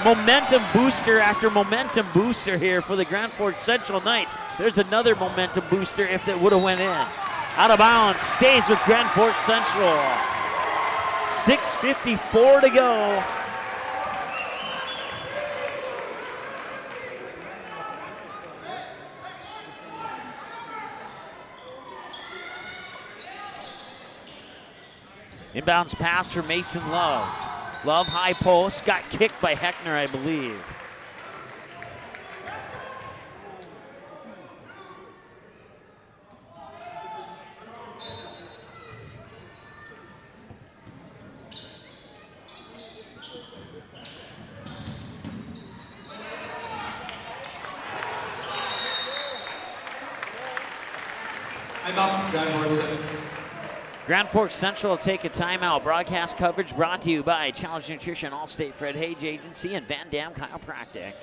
momentum booster after momentum booster here for the Grand Forks Central Knights. There's another momentum booster if it would have went in. Out of bounds, stays with Grand Forks Central. 6:54 to go. Inbounds pass for Mason Love. Love high post, got kicked by Heckner, I believe. I'm up, Grand Forks Central. Grand Forks Central will take a timeout. Broadcast coverage brought to you by Challenge Nutrition, Allstate Fred Hage Agency, and Van Dam Chiropractic.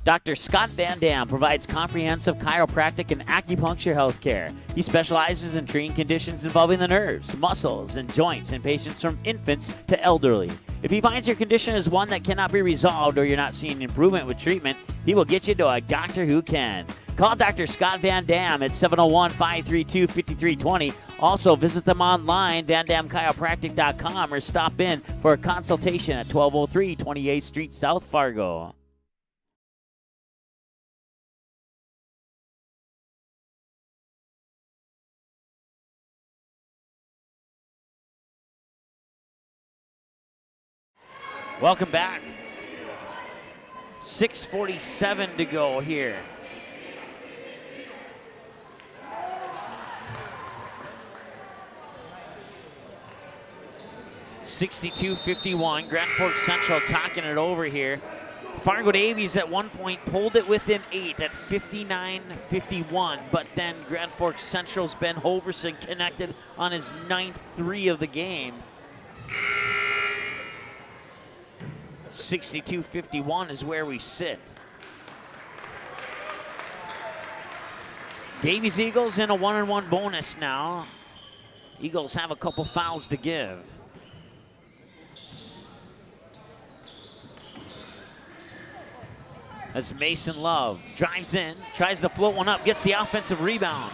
Dr. Scott Van Dam provides comprehensive chiropractic and acupuncture health care. He specializes in treating conditions involving the nerves, muscles, and joints in patients from infants to elderly. If he finds your condition is one that cannot be resolved or you're not seeing improvement with treatment, he will get you to a doctor who can. Call Dr. Scott Van Dam at 701-532-5320. Also, visit them online, vandamchiropractic.com, or stop in for a consultation at 1203 28th Street, South Fargo. Welcome back. 6:47 to go here. (62-51). Grand Forks Central talking it over here. Fargo Davies at one point pulled it within 8 at 59-51, but then Grand Forks Central's Ben Hoverson connected on his 9th 3 of the game. 62-51 is where we sit. Davies Eagles in a 1-on-1 bonus now. Eagles have a couple fouls to give. As Mason Love drives in, tries to float one up, gets the offensive rebound.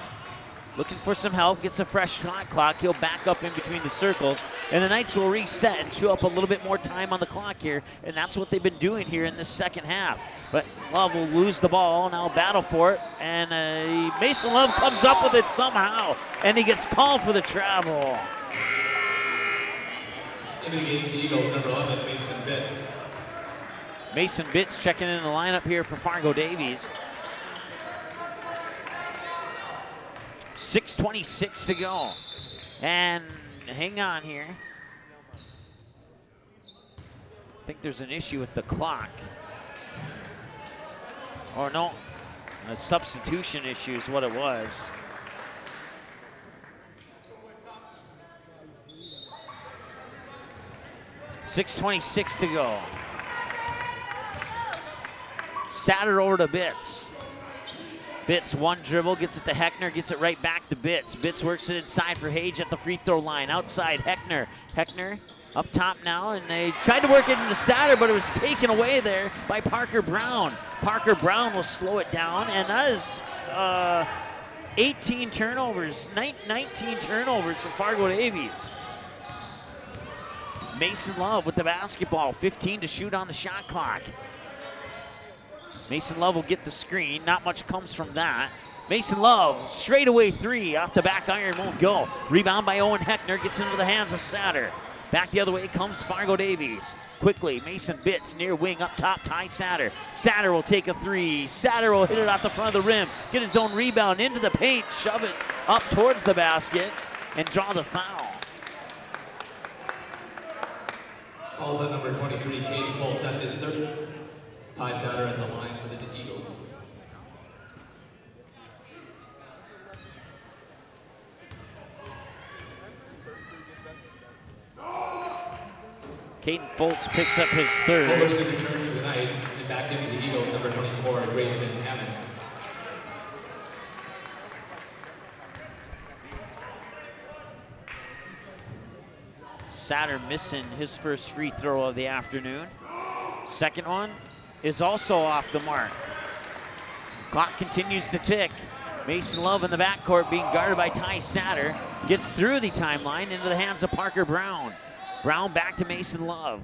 Looking for some help, gets a fresh shot clock. He'll back up in between the circles, and the Knights will reset and chew up a little bit more time on the clock here, and that's what they've been doing here in this second half. But Love will lose the ball, now battle for it, and Mason Love comes up with it somehow, and he gets called for the travel. In the game for the Eagles, number 11, Mason Bitts. Mason Bitts checking in the lineup here for Fargo Davies. 6:26 to go. And hang on here. I think there's an issue with the clock. Or no, a substitution issue is what it was. .626 to go. Satter over to Bitts. Bitts, one dribble, gets it to Heckner, gets it right back to Bitts. Bitts works it inside for Hage at the free throw line. Outside, Heckner. Heckner up top now, and they tried to work it into Satter, but it was taken away there by Parker Brown. Parker Brown will slow it down, and that is 18 turnovers, 19 turnovers for Fargo Davies. Mason Love with the basketball, 15 to shoot on the shot clock. Mason Love will get the screen. Not much comes from that. Mason Love, straightaway 3 off the back iron, won't go. Rebound by Owen Heckner, gets into the hands of Satter. Back the other way comes Fargo Davies. Quickly, Mason Bitts near wing up top, Ty Satter. Satter will take a 3. Satter will hit it off the front of the rim, get his own rebound into the paint, shove it up towards the basket, and draw the foul. Calls on number 23, Katie Foltz. That's his third. Ty Satter at the line for the Eagles. Caden Foltz picks up his third. Foltz to return to the Knights, and back into the Eagles, number 24, Grayson Hammond. Satter missing his first free throw of the afternoon. Second one is also off the mark. Clock continues to tick. Mason Love in the backcourt being guarded by Ty Satter. Gets through the timeline into the hands of Parker Brown. Brown back to Mason Love.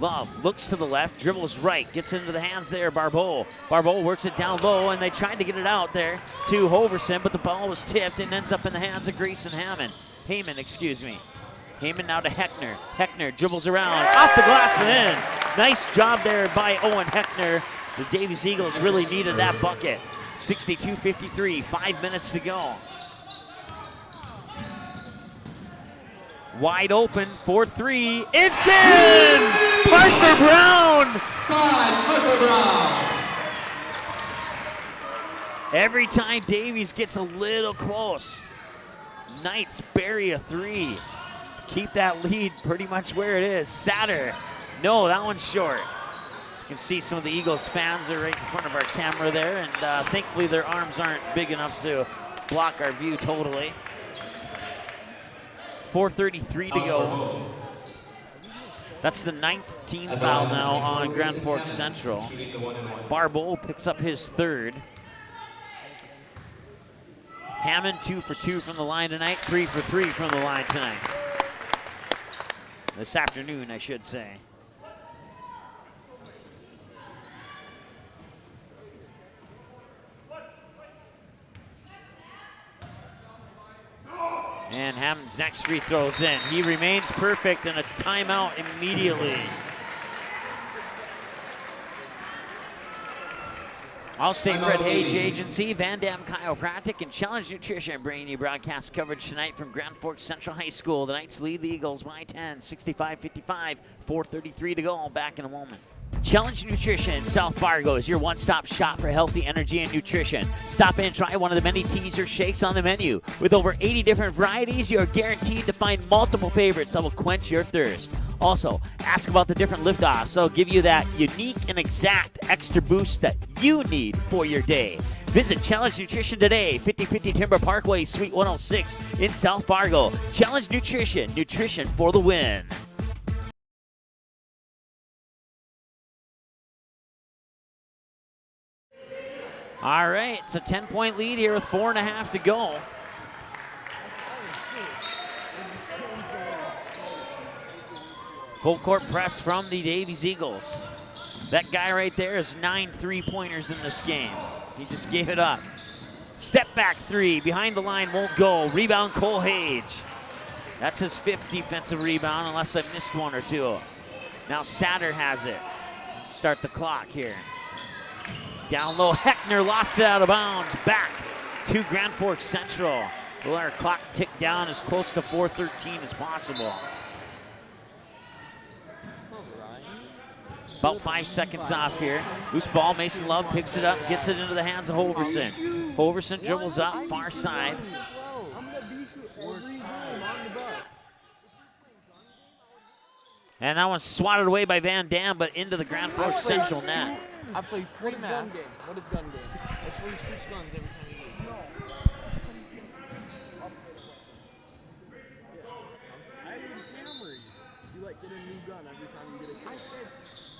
Love looks to the left, dribbles right, gets into the hands there, Barbeau. Barbeau works it down low, and they tried to get it out there to Hoverson, but the ball was tipped and ends up in the hands of Grayson Heyman, excuse me. Heyman now to Heckner. Heckner dribbles around, off the glass and in. Nice job there by Owen Heckner. The Davies Eagles really needed that bucket. 62-53, 5 minutes to go. Wide open, 4-3, it's in! Parker Brown! Parker Brown! Every time Davies gets a little close, Knights bury a 3. Keep that lead pretty much where it is. Satter, no, that one's short. can see some of the Eagles fans are right in front of our camera there, and thankfully their arms aren't big enough to block our view totally. 4:33 to go. That's the 9th team foul now on Grand Forks Central. Barbeau picks up his 3rd. Hammond 2 for 2 from the line tonight, 3 for 3 from the line tonight. This afternoon, I should say. And Hammond's next free throw's in. He remains perfect, and a timeout immediately. Allstate Fred Hage Agency, Van Dam Chiropractic, and Challenge Nutrition bringing you broadcast coverage tonight from Grand Forks Central High School. The Knights lead the Eagles by 10, 65-55, 4:33 to go. Back in a moment. Challenge Nutrition in South Fargo is your one-stop shop for healthy energy and nutrition. Stop in and try one of the many teas or shakes on the menu. With over 80 different varieties, you're guaranteed to find multiple favorites that will quench your thirst. Also, ask about the different liftoffs. They'll give you that unique and exact extra boost that you need for your day. Visit Challenge Nutrition today, 5050 Timber Parkway, Suite 106 in South Fargo. Challenge Nutrition, nutrition for the win. All right, it's a 10-point lead here with 4.5 to go. Full court press from the Davies Eagles. That guy right there is 9 3-pointers in this game. He just gave it up. Step back 3, behind the line, won't go. Rebound, Cole Hage. That's his 5th defensive rebound, unless I missed one or two. Now Satter has it. Start the clock here. Down low, Heckner lost it out of bounds. Back to Grand Forks Central. We'll let our clock tick down as close to 4:13 as possible. About 5 seconds off here. Loose ball, Mason Love picks it up, gets it into the hands of Hoverson. Hoverson dribbles up, far side. And that one's swatted away by Van Dam, but into the Grand Forks Central net. I played 3 maps. What is gun game? That's where you switch guns every time you leave. No. I didn't hammer you. You like get a new gun every time you get a gun. I said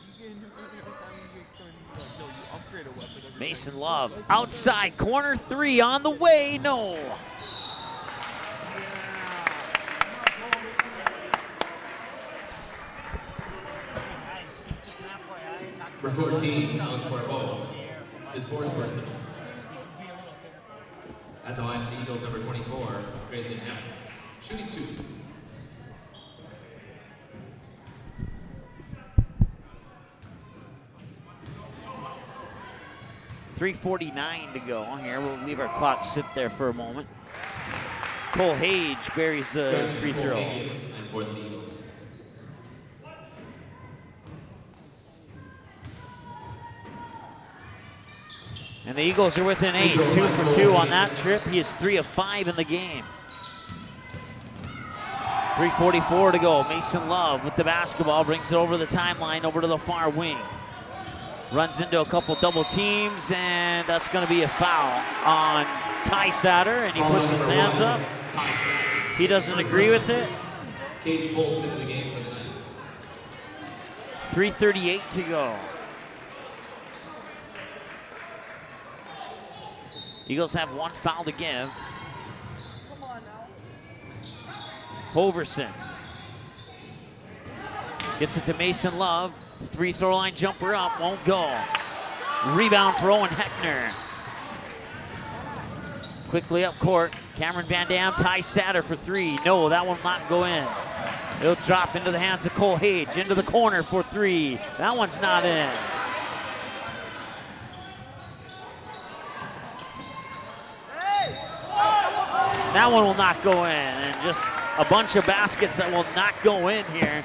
you get a new gun every time you get a gun. No, you upgrade a weapon every Mason Love, outside, corner 3 on the way, no. Number 14, Alex Barbeau, his 4th person. At the line for the Eagles, number 24, Grayson Hammond, shooting 2. .349 to go here. We'll leave our clock sit there for a moment. Cole Hage buries the free throw. And for the Eagles. And the Eagles are within 8, 2 for 2 on that trip. He is 3 of 5 in the game. 3:44 to go. Mason Love with the basketball, brings it over the timeline, over to the far wing. Runs into a couple double teams, and that's going to be a foul on Ty Satter, and he puts his hands up. He doesn't agree with it. Cade Fultz into the game for the Knights. 3:38 to go. Eagles have 1 foul to give. Hoverson gets it to Mason Love. 3-throw line jumper up, won't go. Rebound for Owen Heckner. Quickly up court, Cameron Van Dam, Ty Satter for 3. No, that will not go in. It'll drop into the hands of Cole Hage, into the corner for 3. That one's not in. That one will not go in, and just a bunch of baskets that will not go in here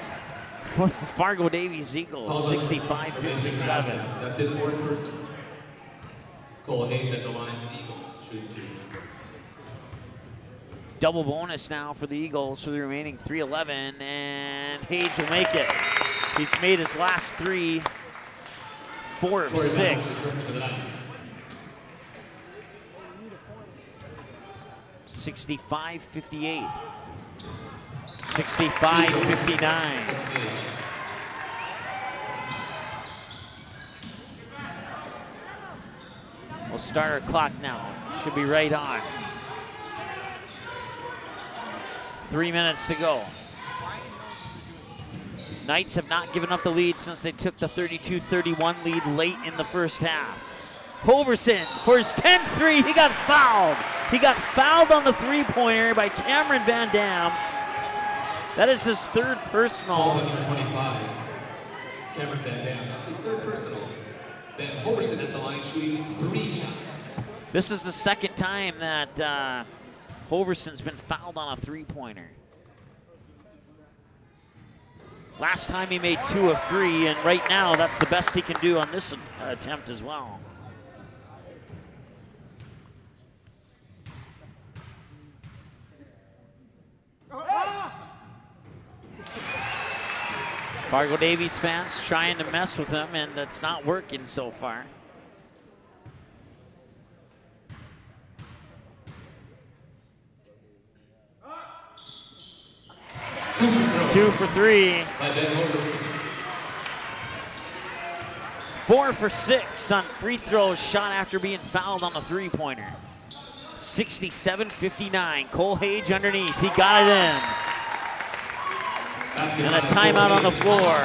for the Fargo Davies Eagles, 65-57. That's his 4th person. Cole Hage at the line for the Eagles, shooting 2. Double bonus now for the Eagles for the remaining 3:11, and Hage will make it. He's made his last 3 4 of 6. 65-58. 65-59. We'll start our clock now. Should be right on. 3 minutes to go. Knights have not given up the lead since they took the 32-31 lead late in the first half. Hoverson for his 10th three. He got fouled. He got fouled on the three-pointer by Cameron Van Dam. That is his third personal. 25. Cameron Van Dam, that's his third personal. Then Hoverson at the line shooting 3 shots. This is the second time that Hoverson's been fouled on a three-pointer. Last time he made 2 of 3, and right now that's the best he can do on this attempt as well. Fargo Davies fans trying to mess with him, and it's not working so far. Two for 3. 4 for 6 on free throws shot after being fouled on the three-pointer. 67-59. Cole Hage underneath. He got it in. And a timeout on the floor.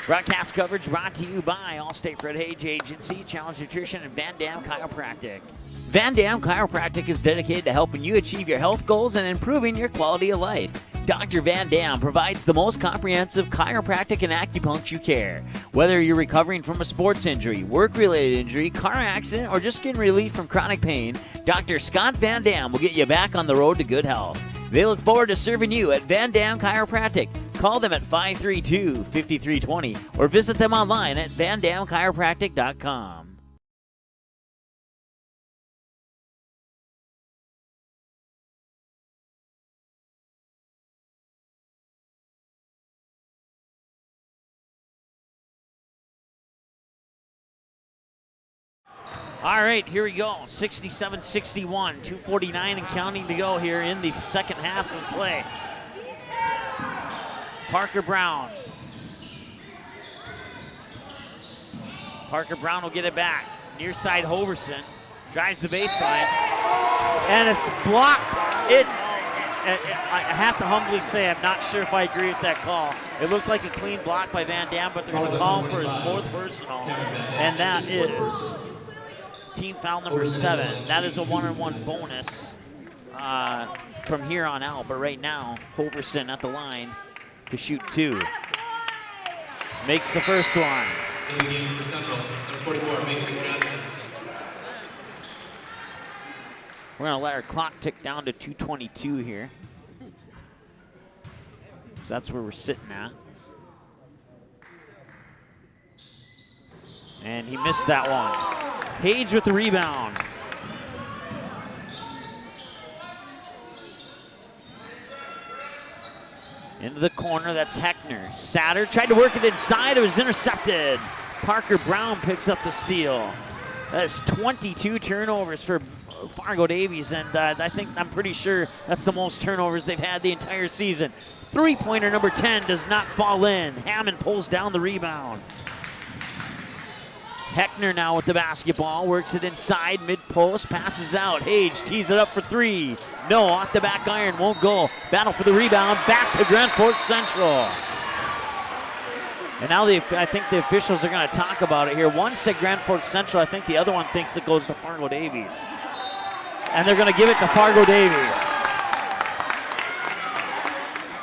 Broadcast coverage brought to you by Allstate Fred Hage Agency, Challenge Nutrition, and Van Dam Chiropractic. Van Dam Chiropractic is dedicated to helping you achieve your health goals and improving your quality of life. Dr. Van Dam provides the most comprehensive chiropractic and acupuncture care. Whether you're recovering from a sports injury, work-related injury, car accident, or just getting relief from chronic pain, Dr. Scott Van Dam will get you back on the road to good health. They look forward to serving you at Van Dam Chiropractic. Call them at 532-5320 or visit them online at vandamchiropractic.com. All right, here we go. 67-61, 2:49 and counting to go here in the second half of play. Parker Brown. Parker Brown will get it back. Near side Hoverson. Drives the baseline. And it's blocked. I have to humbly say I'm not sure if I agree with that call. It looked like a clean block by Van Dam, but they're going to call him for his 4th personal. And that is team foul number 7. That is a 1-on-1 bonus from here on out. But right now, Hoverson at the line to shoot 2. Makes the first one. In the game for Central, number 44, Mason Johnson. We're going to let our clock tick down to 2:22 here. So that's where we're sitting at. And he missed that one. Hage with the rebound. Into the corner, that's Heckner. Satter tried to work it inside, it was intercepted. Parker Brown picks up the steal. That's 22 turnovers for Fargo Davies, and I'm pretty sure that's the most turnovers they've had the entire season. Three-pointer number 10 does not fall in. Hammond pulls down the rebound. Heckner now with the basketball, works it inside, mid-post, passes out. Hage tees it up for 3. No, off the back iron, won't go. Battle for the rebound, back to Grand Forks Central. And now I think the officials are going to talk about it here. One said Grand Forks Central, I think the other one thinks it goes to Fargo Davies. And they're going to give it to Fargo Davies.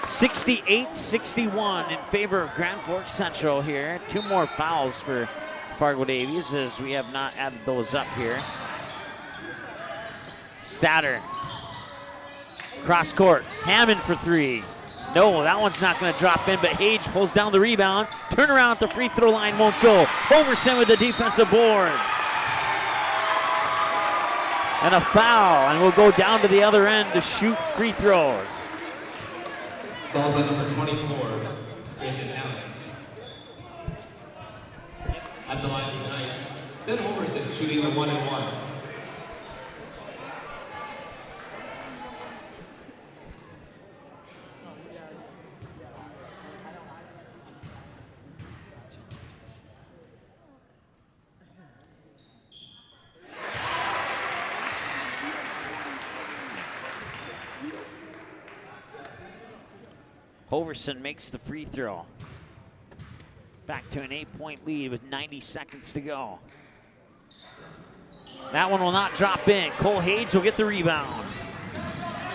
68-61 in favor of Grand Forks Central here. 2 more fouls for Fargo Davies, as we have not added those up here. Satter. Cross court. Hammond for 3. No, that one's not going to drop in, but Hage pulls down the rebound. Turn around at the free throw line, won't go. Hoverson with the defensive board. And a foul, and we'll go down to the other end to shoot free throws. Ball's at number 24, Grayson Allen. At the line for the Knights, Ben Homerson shooting a 1-and-1. Hoverson makes the free throw. Back to an 8-point lead with 90 seconds to go. That one will not drop in. Cole Hage will get the rebound.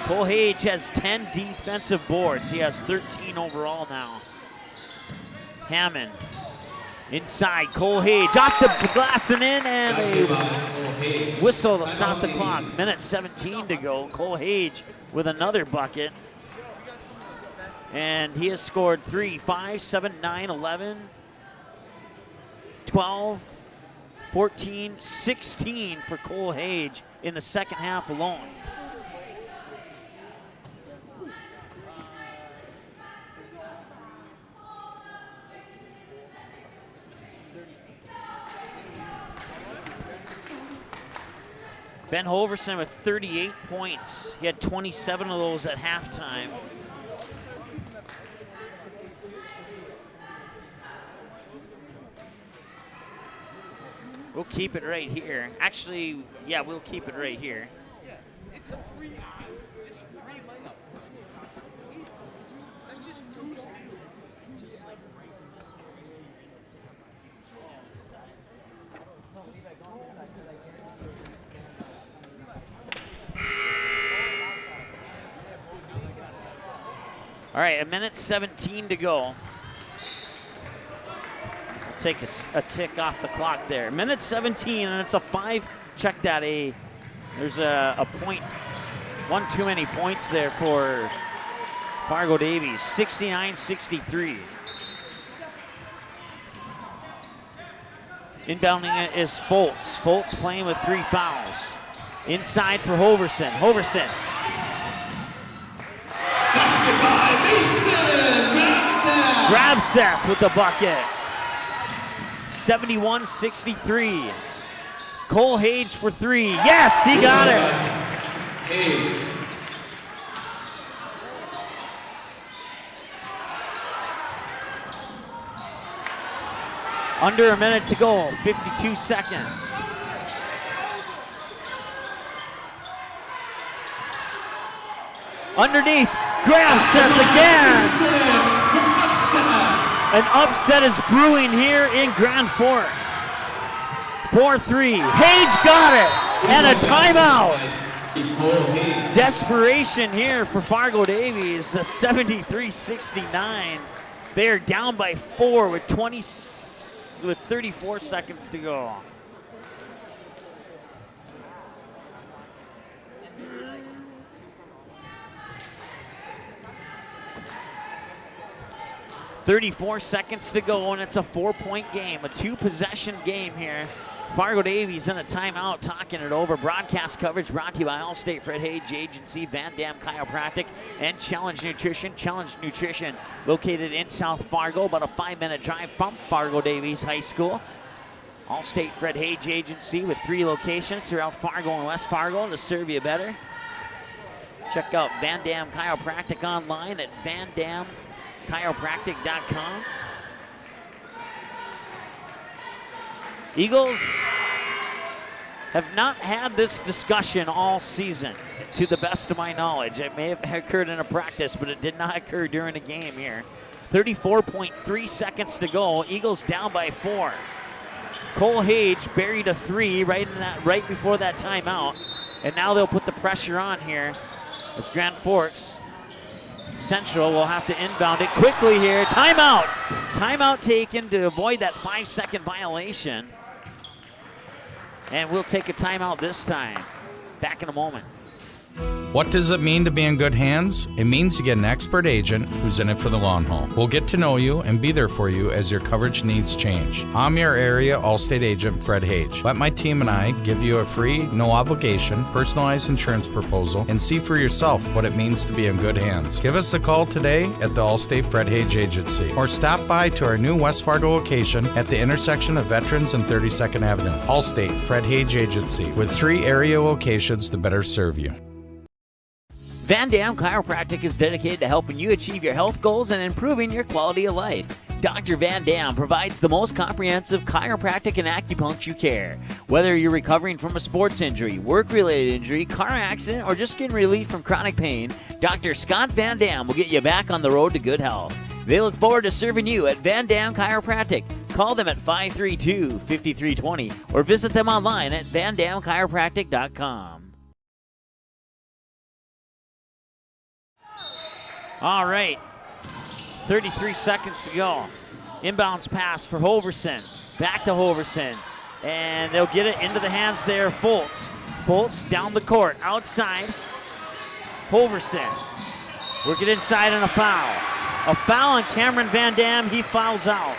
Cole Hage has 10 defensive boards. He has 13 overall now. Hammond inside. Cole Hage off the glass and in, and a whistle to stop the clock. Minute 17 to go. Cole Hage with another bucket. And he has scored 3, 5, 7, 9, 11, 12, 14, 16 for Cole Hage in the second half alone. Ben Hoverson with 38 points. He had 27 of those at halftime. We'll keep it right here. Actually, yeah, we'll keep it right here. Yeah, it's a free, just three lineup. That's just two stands. Just like right from this All right, a minute 17 to go. Take a tick off the clock there. Minute 17, and it's a 5. Check that. There's a point, one too many points there for Fargo Davies. 69-63. Inbounding it is Foltz. Foltz playing with 3 fouls. Inside for Hoverson. Hoverson. Grabseth with the bucket. 71-63. Cole Hage for 3. Yes, he got it. Hage. Under a minute to go, 52 seconds. Underneath, Grabseth again. An upset is brewing here in Grand Forks. 4-3. Hage got it, and a timeout. Desperation here for Fargo Davies. 73-69. They are down by 4 with 34 seconds to go. .34 seconds to go, and it's a 4-point game, a 2-possession game here. Fargo Davies in a timeout, talking it over. Broadcast coverage brought to you by Allstate Fred Hage Agency, Van Dam Chiropractic, and Challenge Nutrition. Challenge Nutrition, located in South Fargo, about a 5-minute drive from Fargo Davies High School. Allstate Fred Hage Agency with 3 locations throughout Fargo and West Fargo to serve you better. Check out Van Dam Chiropractic online at vandamchiropractic.com. Eagles have not had this discussion all season, to the best of my knowledge. It may have occurred in a practice, but it did not occur during a game here. 34.3 seconds to go. Eagles down by 4. Cole Hage buried a 3 right before that timeout, and now they'll put the pressure on here as Grand Forks Central will have to inbound it quickly here. Timeout. Timeout taken to avoid that 5-second violation. And we'll take a timeout this time. Back in a moment. What does it mean to be in good hands? It means to get an expert agent who's in it for the long haul. We'll get to know you and be there for you as your coverage needs change. I'm your area Allstate agent, Fred Hage. Let my team and I give you a free, no obligation, personalized insurance proposal and see for yourself what it means to be in good hands. Give us a call today at the Allstate Fred Hage Agency or stop by to our new West Fargo location at the intersection of Veterans and 32nd Avenue. Allstate Fred Hage Agency with 3 area locations to better serve you. Van Dam Chiropractic is dedicated to helping you achieve your health goals and improving your quality of life. Dr. Van Dam provides the most comprehensive chiropractic and acupuncture care. Whether you're recovering from a sports injury, work-related injury, car accident, or just getting relief from chronic pain, Dr. Scott Van Dam will get you back on the road to good health. They look forward to serving you at Van Dam Chiropractic. Call them at 532-5320 or visit them online at vandamchiropractic.com. All right, 33 seconds to go. Inbounds pass for Hoverson. Back to Hoverson. And they'll get it into the hands there, Foltz. Foltz down the court, outside. Hoverson. Working inside on a foul. A foul on Cameron Van Dam. He fouls out.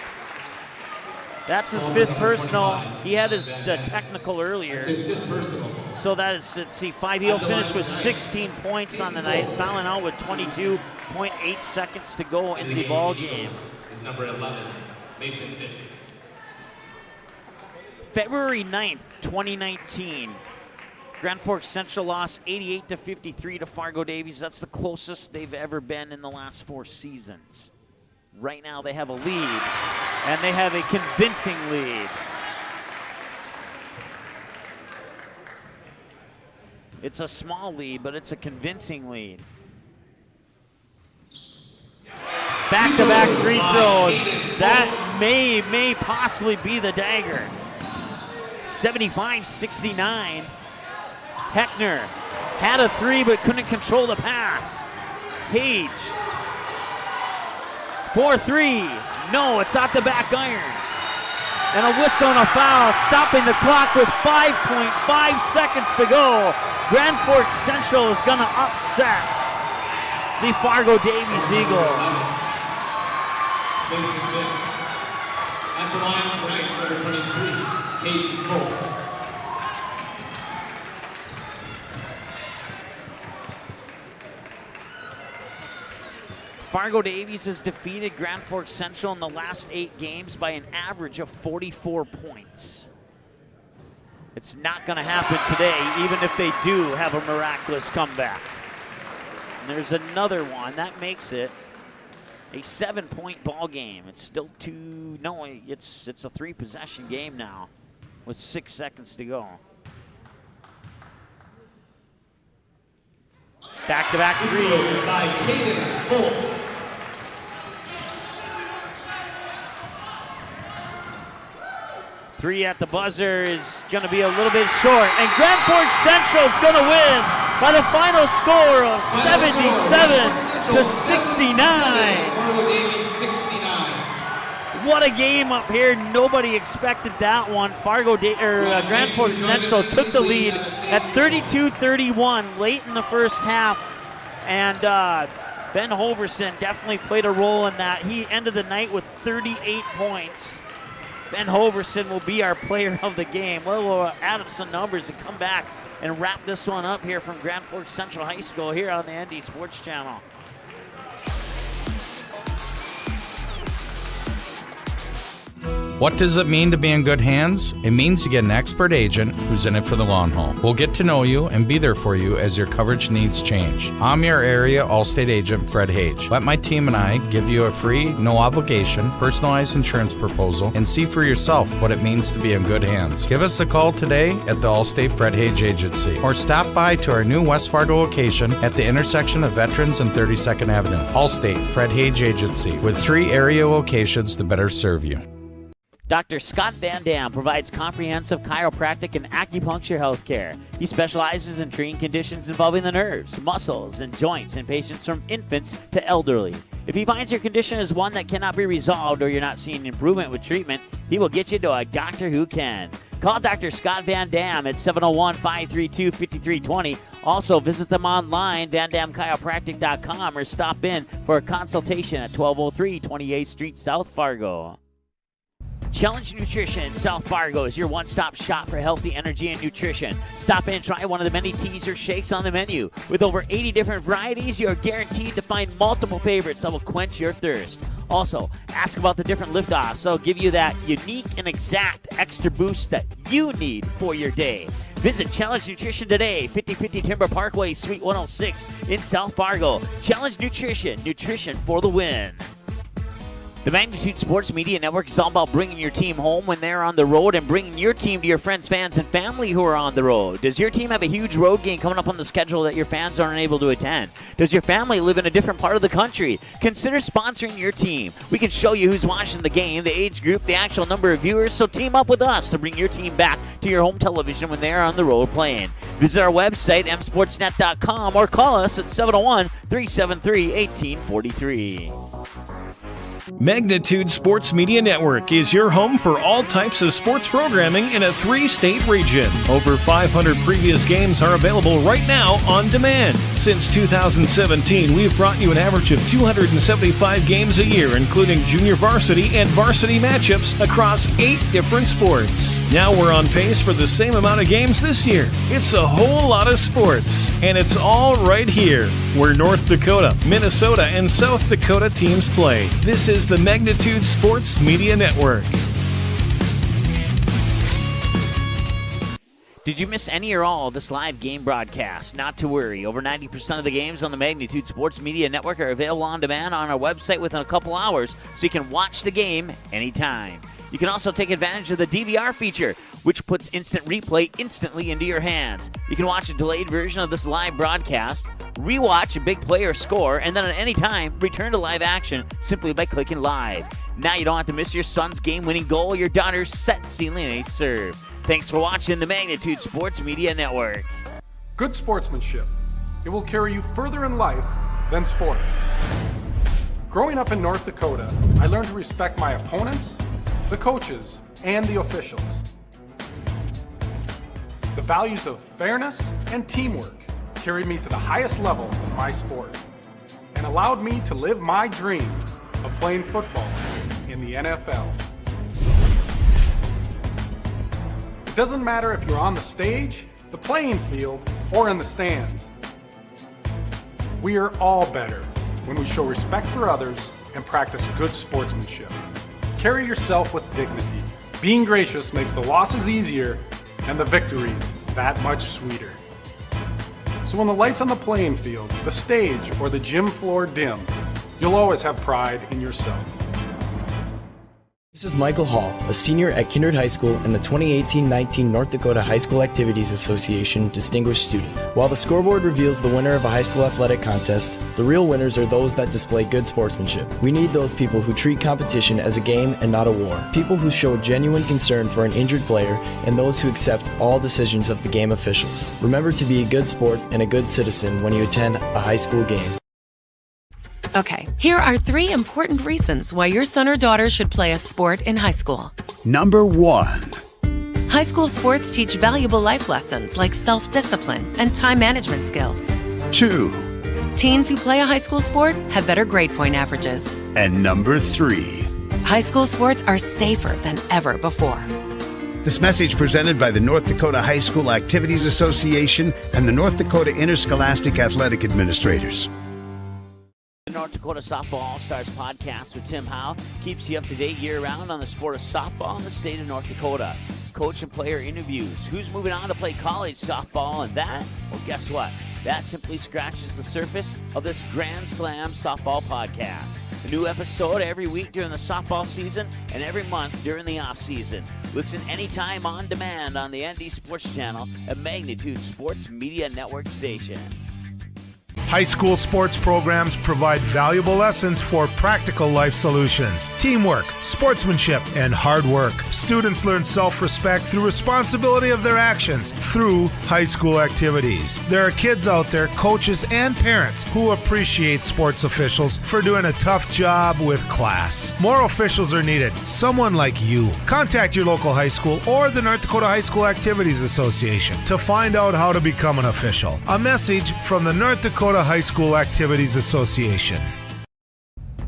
That's his 5th personal. He had the technical earlier. His 5th personal. So that is, let's see, 5 he'll finish with 16 points on the night, fouling out with 22.8 seconds to go in the ball game. Is number 11, Mason Pitts. February 9th, 2019. Grand Forks Central lost 88-53 to Fargo Davies. That's the closest they've ever been in the last 4 seasons. Right now they have a lead, and they have a convincing lead. It's a small lead, but it's a convincing lead. Back-to-back free throws. That may possibly be the dagger. 75-69. Heckner had a 3 but couldn't control the pass. Page. 4-3. No, it's out the back iron. And a whistle and a foul, stopping the clock with 5.5 seconds to go. Grand Forks Central is going to upset the Fargo Davies Eagles. At the line for number 23, Kate Foltz. Fargo Davies has defeated Grand Forks Central in the last 8 games by an average of 44 points. It's not going to happen today, even if they do have a miraculous comeback. And there's another one. That makes it a 7-point ball game. It's still it's a 3-possession game now with 6 seconds to go. Back-to-back three. By Kaden Foltz. Three at the buzzer is going to be a little bit short. And Grand Forks Central is going to win by the final score of 77-69. What a game up here. Nobody expected that one. Grand Forks Central took the lead at 32-31 late in the first half. And Ben Hoverson definitely played a role in that. He ended the night with 38 points. Ben Hoverson will be our player of the game. Well, we'll add up some numbers and come back and wrap this one up here from Grand Forks Central High School here on the ND Sports Channel. What does it mean to be in good hands? It means to get an expert agent who's in it for the long haul. We'll get to know you and be there for you as your coverage needs change. I'm your area Allstate agent, Fred Hage. Let my team and I give you a free, no obligation, personalized insurance proposal and see for yourself what it means to be in good hands. Give us a call today at the Allstate Fred Hage Agency or stop by to our new West Fargo location at the intersection of Veterans and 32nd Avenue. Allstate Fred Hage Agency with 3 area locations to better serve you. Dr. Scott Van Dam provides comprehensive chiropractic and acupuncture health care. He specializes in treating conditions involving the nerves, muscles, and joints in patients from infants to elderly. If he finds your condition is one that cannot be resolved or you're not seeing improvement with treatment, he will get you to a doctor who can. Call Dr. Scott Van Dam at 701-532-5320. Also, visit them online, vandamchiropractic.com, or stop in for a consultation at 1203 28th Street, South Fargo. Challenge Nutrition in South Fargo is your one-stop shop for healthy energy and nutrition. Stop in and try one of the many teas or shakes on the menu. With over 80 different varieties, you are guaranteed to find multiple favorites that will quench your thirst. Also, ask about the different liftoffs. They'll give you that unique and exact extra boost that you need for your day. Visit Challenge Nutrition today, 5050 Timber Parkway, Suite 106 in South Fargo. Challenge Nutrition, nutrition for the win. The Magnitude Sports Media Network is all about bringing your team home when they're on the road and bringing your team to your friends, fans, and family who are on the road. Does your team have a huge road game coming up on the schedule that your fans aren't able to attend? Does your family live in a different part of the country? Consider sponsoring your team. We can show you who's watching the game, the age group, the actual number of viewers, so team up with us to bring your team back to your home television when they're on the road playing. Visit our website, msportsnet.com, or call us at 701-373-1843. Magnitude Sports Media Network is your home for all types of sports programming in a 3-state region. Over 500 previous games are available right now on demand. Since 2017, we've brought you an average of 275 games a year, including junior varsity and varsity matchups across 8 different sports. Now we're on pace for the same amount of games this year. It's a whole lot of sports, and it's all right here, where North Dakota, Minnesota, and South Dakota teams play. This is the Magnitude Sports Media Network. Did you miss any or all of this live game broadcast? Not to worry. Over 90% of the games on the Magnitude Sports Media Network are available on demand on our website within a couple hours, so you can watch the game anytime. You can also take advantage of the DVR feature, which puts instant replay instantly into your hands. You can watch a delayed version of this live broadcast, rewatch a big play or score, and then at any time, return to live action simply by clicking live. Now you don't have to miss your son's game-winning goal, your daughter's set-sealing ace serve. Thanks for watching the Magnitude Sports Media Network. Good sportsmanship. It will carry you further in life than sports. Growing up in North Dakota, I learned to respect my opponents, the coaches, and the officials. The values of fairness and teamwork carried me to the highest level in my sport and allowed me to live my dream of playing football in the NFL. It doesn't matter if you're on the stage, the playing field, or in the stands. We are all better when we show respect for others and practice good sportsmanship. Carry yourself with dignity. Being gracious makes the losses easier and the victories that much sweeter. So when the lights on the playing field, the stage, or the gym floor dim, you'll always have pride in yourself. This is Michael Hall, a senior at Kindred High School and the 2018-19 North Dakota High School Activities Association Distinguished Student. While the scoreboard reveals the winner of a high school athletic contest, the real winners are those that display good sportsmanship. We need those people who treat competition as a game and not a war. People who show genuine concern for an injured player and those who accept all decisions of the game officials. Remember to be a good sport and a good citizen when you attend a high school game. Okay, here are 3 important reasons why your son or daughter should play a sport in high school. Number 1. High school sports teach valuable life lessons like self-discipline and time management skills. 2. Teens who play a high school sport have better grade point averages. And number 3. High school sports are safer than ever before. This message presented by the North Dakota High School Activities Association and the North Dakota Interscholastic Athletic Administrators. The North Dakota Softball All-Stars podcast with Tim Howe keeps you up to date year-round on the sport of softball in the state of North Dakota. Coach and player interviews, who's moving on to play college softball, and that, well, guess what? That simply scratches the surface of this Grand Slam softball podcast. A new episode every week during the softball season and every month during the off-season. Listen anytime on demand on the ND Sports Channel at Magnitude Sports Media Network Station. High school sports programs provide valuable lessons for practical life solutions, teamwork, sportsmanship, and hard work. Students learn self-respect through responsibility of their actions through high school activities. There are kids out there, coaches and parents, who appreciate sports officials for doing a tough job with class. More officials are needed. Someone like you. Contact your local high school or the North Dakota High School Activities Association to find out how to become an official. A message from the North Dakota High School Activities Association.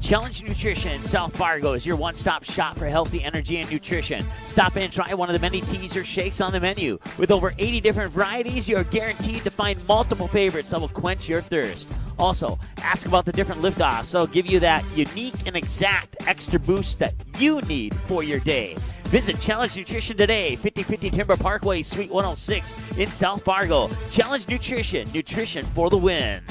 Challenge Nutrition in South Fargo is your one-stop shop for healthy energy and nutrition. Stop in and try one of the many teas or shakes on the menu. With over 80 different varieties, you're guaranteed to find multiple favorites that will quench your thirst. Also, ask about the different liftoffs. They'll give you that unique and exact extra boost that you need for your day. Visit Challenge Nutrition today, 5050 Timber Parkway, Suite 106 in South Fargo. Challenge Nutrition, nutrition for the win.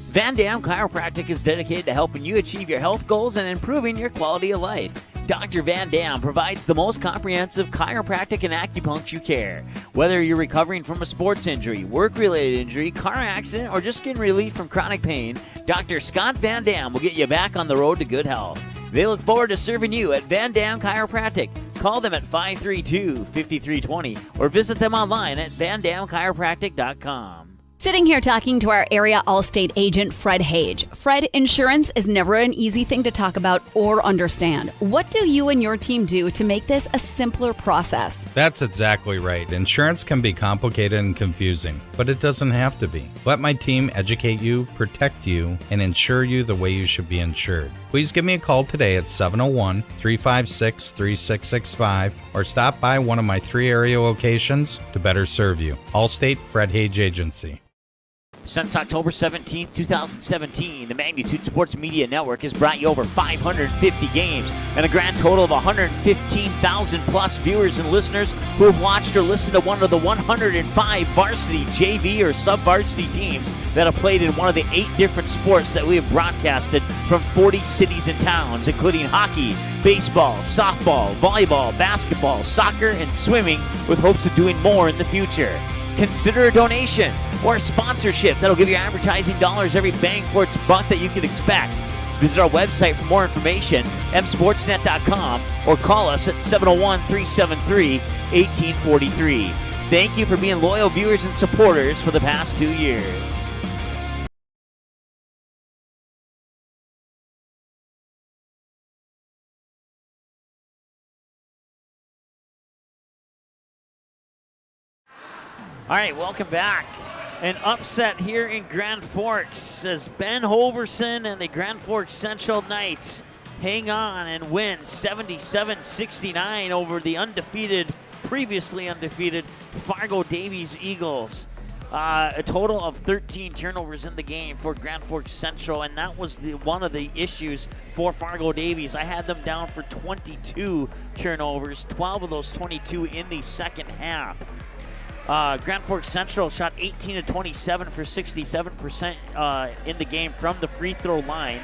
Van Dam Chiropractic is dedicated to helping you achieve your health goals and improving your quality of life. Dr. Van Dam provides the most comprehensive chiropractic and acupuncture care. Whether you're recovering from a sports injury, work-related injury, car accident, or just getting relief from chronic pain, Dr. Scott Van Dam will get you back on the road to good health. They look forward to serving you at Van Dam Chiropractic. Call them at 532-5320 or visit them online at vandamchiropractic.com. Sitting here talking to our area Allstate agent, Fred Hage. Fred, insurance is never an easy thing to talk about or understand. What do you and your team do to make this a simpler process? That's exactly right. Insurance can be complicated and confusing, but it doesn't have to be. Let my team educate you, protect you, and insure you the way you should be insured. Please give me a call today at 701-356-3665 or stop by one of my 3 area locations to better serve you. Allstate Fred Hage Agency. Since October 17, 2017, the Magnitude Sports Media Network has brought you over 550 games and a grand total of 115,000 plus viewers and listeners who have watched or listened to one of the 105 varsity, JV, or sub-varsity teams that have played in one of the 8 different sports that we have broadcasted from 40 cities and towns, including hockey, baseball, softball, volleyball, basketball, soccer, and swimming, with hopes of doing more in the future. Consider a donation or a sponsorship that'll give you advertising dollars every bang for its buck that you can expect. Visit our website for more information, msportsnet.com, or call us at 701-373-1843. Thank you for being loyal viewers and supporters for the past 2 years. All right, welcome back. An upset here in Grand Forks as Ben Hoverson and the Grand Forks Central Knights hang on and win 77-69 over the previously undefeated Fargo Davies Eagles. A total of 13 turnovers in the game for Grand Forks Central, and that was one of the issues for Fargo Davies. I had them down for 22 turnovers, 12 of those 22 in the second half. Grand Forks Central shot 18-27 for 67% in the game from the free throw line,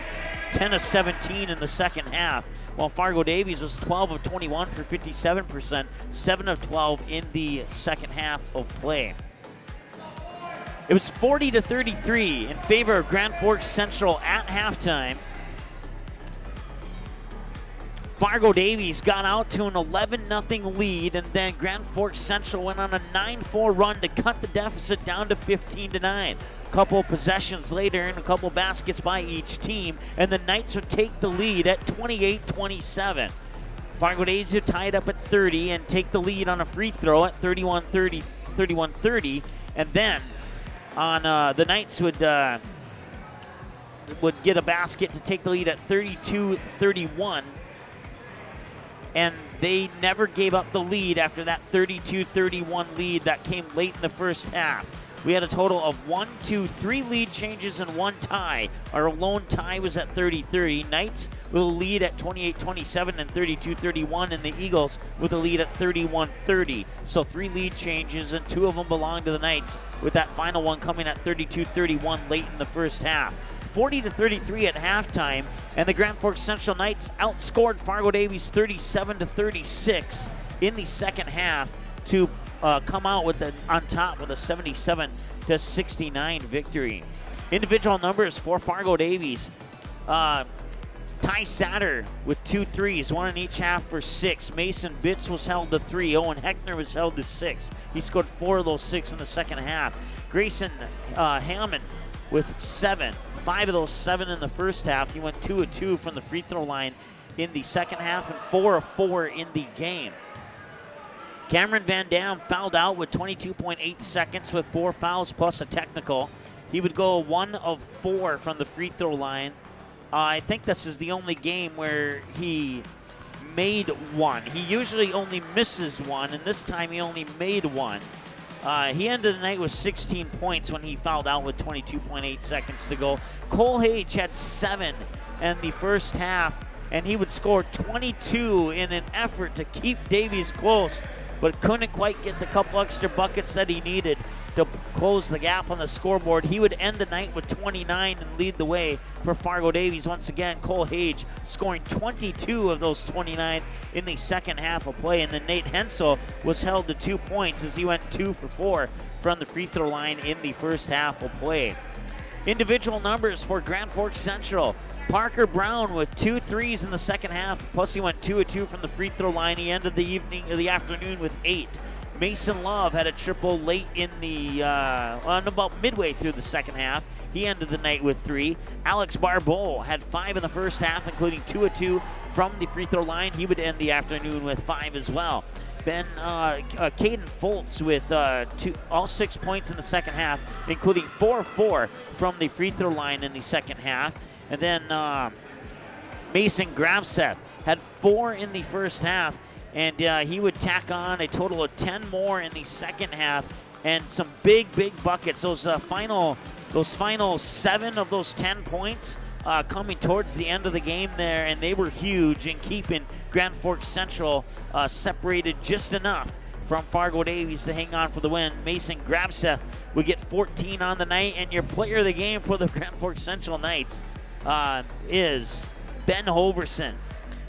10 of 17 in the second half, while Fargo Davies was 12 of 21 for 57%, 7 of 12 in the second half of play. It was 40-33 in favor of Grand Forks Central at halftime. Fargo Davies got out to an 11-0 lead, and then Grand Forks Central went on a 9-4 run to cut the deficit down to 15-9. A couple possessions later and a couple baskets by each team, and the Knights would take the lead at 28-27. Fargo Davies would tie it up at 30 and take the lead on a free throw at 31-30, and then on the Knights would get a basket to take the lead at 32-31. And they never gave up the lead after that 32-31 lead that came late in the first half. We had a total of 3 lead changes and 1 tie. Our lone tie was at 30-30. Knights with a lead at 28-27 and 32-31, and the Eagles with a lead at 31-30. So 3 lead changes, and 2 of them belong to the Knights, with that final one coming at 32-31 late in the first half. 40-33 at halftime, and the Grand Forks Central Knights outscored Fargo Davies 37-36 in the second half to come out on top with a 77-69 victory. Individual numbers for Fargo Davies. Ty Satter with 2 threes, 1 in each half for 6. Mason Bitts was held to 3. Owen Heckner was held to 6. He scored 4 of those 6 in the second half. Grayson Hammond with 7. 5 of those 7 in the first half. He went 2 of 2 from the free throw line in the second half and 4 of 4 in the game. Cameron Van Dam fouled out with 22.8 seconds with 4 fouls plus a technical. He would go 1 of 4 from the free throw line. I think this is the only game where he made 1. He usually only misses 1, and this time he only made 1. He ended the night with 16 points when he fouled out with 22.8 seconds to go. Cole Hage had 7 in the first half, and he would score 22 in an effort to keep Davies close, but couldn't quite get the couple extra buckets that he needed to close the gap on the scoreboard. He would end the night with 29 and lead the way for Fargo Davies. Once again, Cole Hage scoring 22 of those 29 in the second half of play. And then Nate Hensel was held to 2 points as he went 2 for 4 from the free throw line in the first half of play. Individual numbers for Grand Forks Central. Parker Brown with 2 threes in the second half, plus he went 2 of 2 from the free throw line. He ended the afternoon with 8. Mason Love had a triple late in the about midway through the second half. He ended the night with 3. Alex Barbeau had 5 in the first half, including 2 of 2 from the free throw line. He would end the afternoon with 5 as well. Caden Foltz with all 6 points in the second half, including 4 of 4 from the free throw line in the second half. And then Mason Gravseth had 4 in the first half, and he would tack on a total of 10 more in the second half, and some big buckets. Those final 7 of those 10 points coming towards the end of the game there, and they were huge in keeping Grand Forks Central separated just enough from Fargo Davies to hang on for the win. Mason Gravseth would get 14 on the night, and your player of the game for the Grand Forks Central Knights is Ben Hoverson.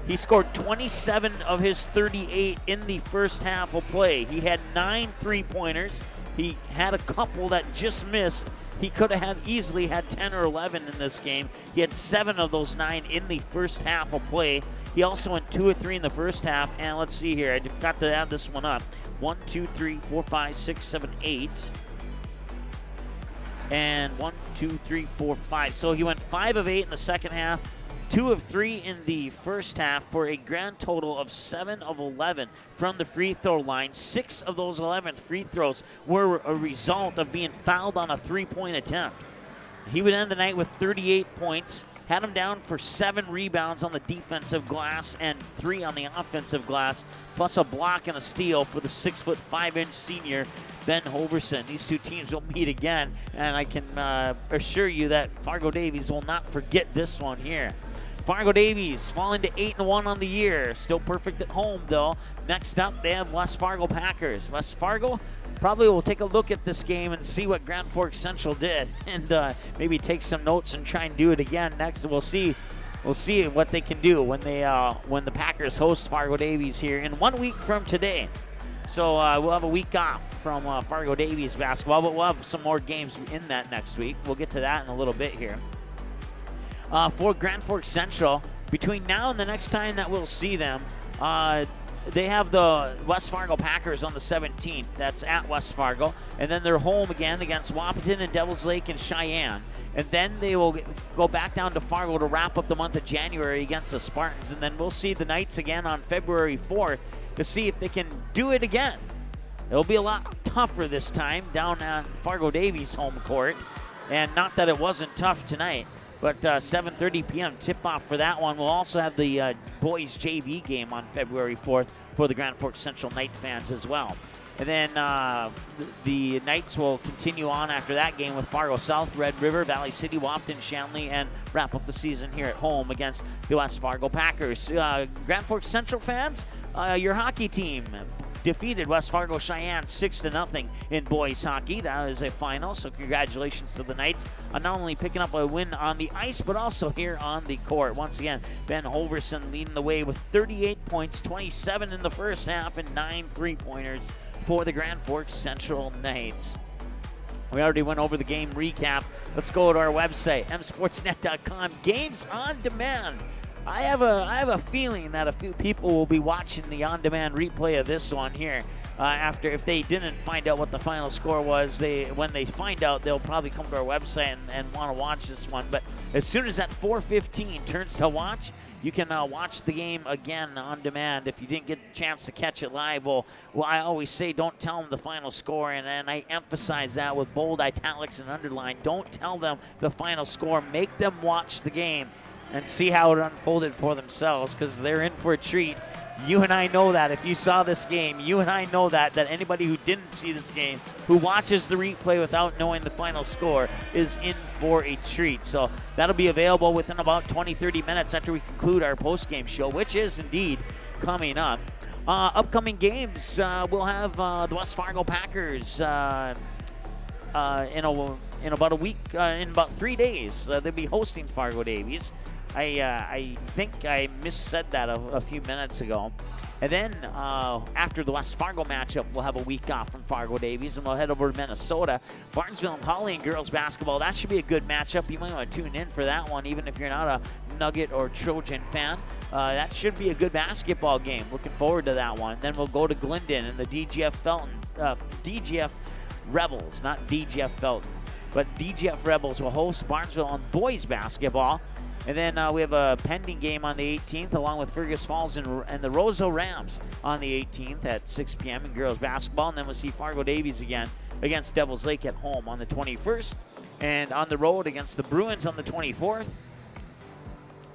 He scored 27 of his 38 in the first half of play. He had 9 3-pointers. He had a couple that just missed. He could have easily had 10 or 11 in this game. He had 7 of those 9 in the first half of play. He also went 2 of 3 in the first half. And let's see here. I forgot to add this one up. 1, 2, 3, 4, 5, 6, 7, 8. And 1, 2, 3, 4, 5. So he went 5 of 8 in the second half, 2 of 3 in the first half for a grand total of 7 of 11 from the free throw line. 6 of those 11 free throws were a result of being fouled on a 3-point attempt. He would end the night with 38 points, had him down for 7 rebounds on the defensive glass and 3 on the offensive glass, plus a block and a steal for the 6'5" senior Ben Hoverson. These two teams will meet again, and I can assure you that Fargo Davies will not forget this one here. Fargo Davies falling to 8-1 on the year. Still perfect at home, though. Next up, they have West Fargo Packers. West Fargo probably will take a look at this game and see what Grand Forks Central did, and maybe take some notes and try and do it again next. We'll see what they can do when the Packers host Fargo Davies here in 1 week from today. So we'll have a week off from Fargo Davies basketball, but we'll have some more games in that next week. We'll get to that in a little bit here. For Grand Forks Central, between now and the next time that we'll see them, they have the West Fargo Packers on the 17th. That's at West Fargo. And then they're home again against Wahpeton and Devils Lake and Cheyenne. And then they will go back down to Fargo to wrap up the month of January against the Spartans. And then we'll see the Knights again on February 4th to see if they can do it again. It'll be a lot tougher this time down on Fargo Davies' home court. And not that it wasn't tough tonight, but 7:30 p.m. tip-off for that one. We'll also have the boys JV game on February 4th for the Grand Forks Central Knight fans as well. And then the Knights will continue on after that game with Fargo South, Red River, Valley City, Wahpeton, Shanley, and wrap up the season here at home against the West Fargo Packers. Grand Forks Central fans, your hockey team defeated West Fargo Cheyenne 6-0 in boys hockey. That is a final, so congratulations to the Knights on not only picking up a win on the ice, but also here on the court. Once again, Ben Hoverson leading the way with 38 points, 27 in the first half, and 9 3-pointers for the Grand Forks Central Knights. We already went over the game recap. Let's go to our website, msportsnet.com. Games on demand. I have a feeling that a few people will be watching the on-demand replay of this one here. After, if they didn't find out what the final score was, when they find out, they'll probably come to our website and want to watch this one. But as soon as that 4:15 turns to watch, you can watch the game again on demand if you didn't get a chance to catch it live. Well, I always say don't tell them the final score, and I emphasize that with bold italics and underline. Don't tell them the final score. Make them watch the game and see how it unfolded for themselves, because they're in for a treat. You and I know that. If you saw this game, you and I know that anybody who didn't see this game, who watches the replay without knowing the final score, is in for a treat. So that'll be available within about 20-30 minutes after we conclude our post-game show, which is indeed coming up. Upcoming games, we'll have the West Fargo Packers in about a week, in about 3 days. They'll be hosting Fargo Davies. I think I missaid that a few minutes ago. And then after the West Fargo matchup, we'll have a week off from Fargo Davies, and we'll head over to Minnesota. Barnesville and Holly in girls basketball. That should be a good matchup. You might want to tune in for that one, even if you're not a Nugget or Trojan fan. That should be a good basketball game. Looking forward to that one. Then we'll go to Glendon and the DGF Rebels, not DGF Felton, but DGF Rebels will host Barnesville on boys basketball. And then we have a pending game on the 18th, along with Fergus Falls and the Roseau Rams on the 18th at 6 p.m. in girls basketball. And then we'll see Fargo Davies again against Devils Lake at home on the 21st. And on the road against the Bruins on the 24th.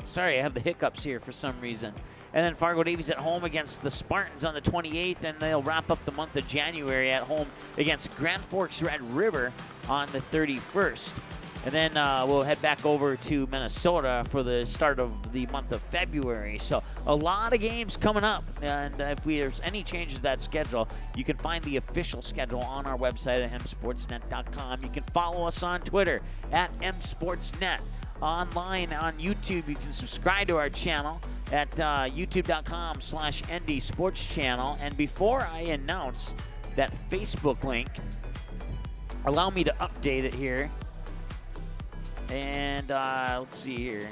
Sorry, I have the hiccups here for some reason. And then Fargo Davies at home against the Spartans on the 28th. And they'll wrap up the month of January at home against Grand Forks Red River on the 31st. And then we'll head back over to Minnesota for the start of the month of February. So a lot of games coming up. And if there's any changes to that schedule, you can find the official schedule on our website at msportsnet.com. You can follow us on Twitter at msportsnet. Online on YouTube, you can subscribe to our channel at youtube.com/ND Sports Channel. And before I announce that Facebook link, allow me to update it here. And let's see here.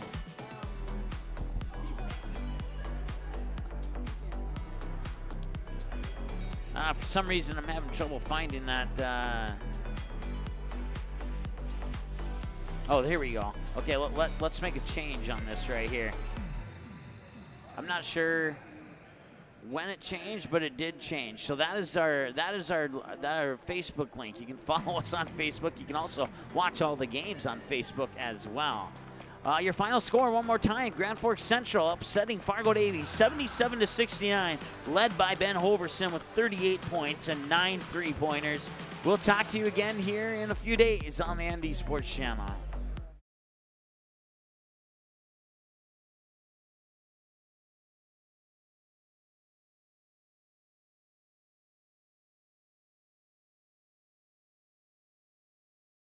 For some reason, I'm having trouble finding that. Oh, here we go. Okay, let's make a change on this right here. I'm not sure when it changed, but it did change. So that is our Facebook link. You can follow us on Facebook. You can also watch all the games on Facebook as well. Your final score one more time: Grand Forks Central upsetting Fargo Davies 77-69, led by Ben Hoverson with 38 points and 9 3-pointers. We'll talk to you again here in a few days on the ND Sports Channel.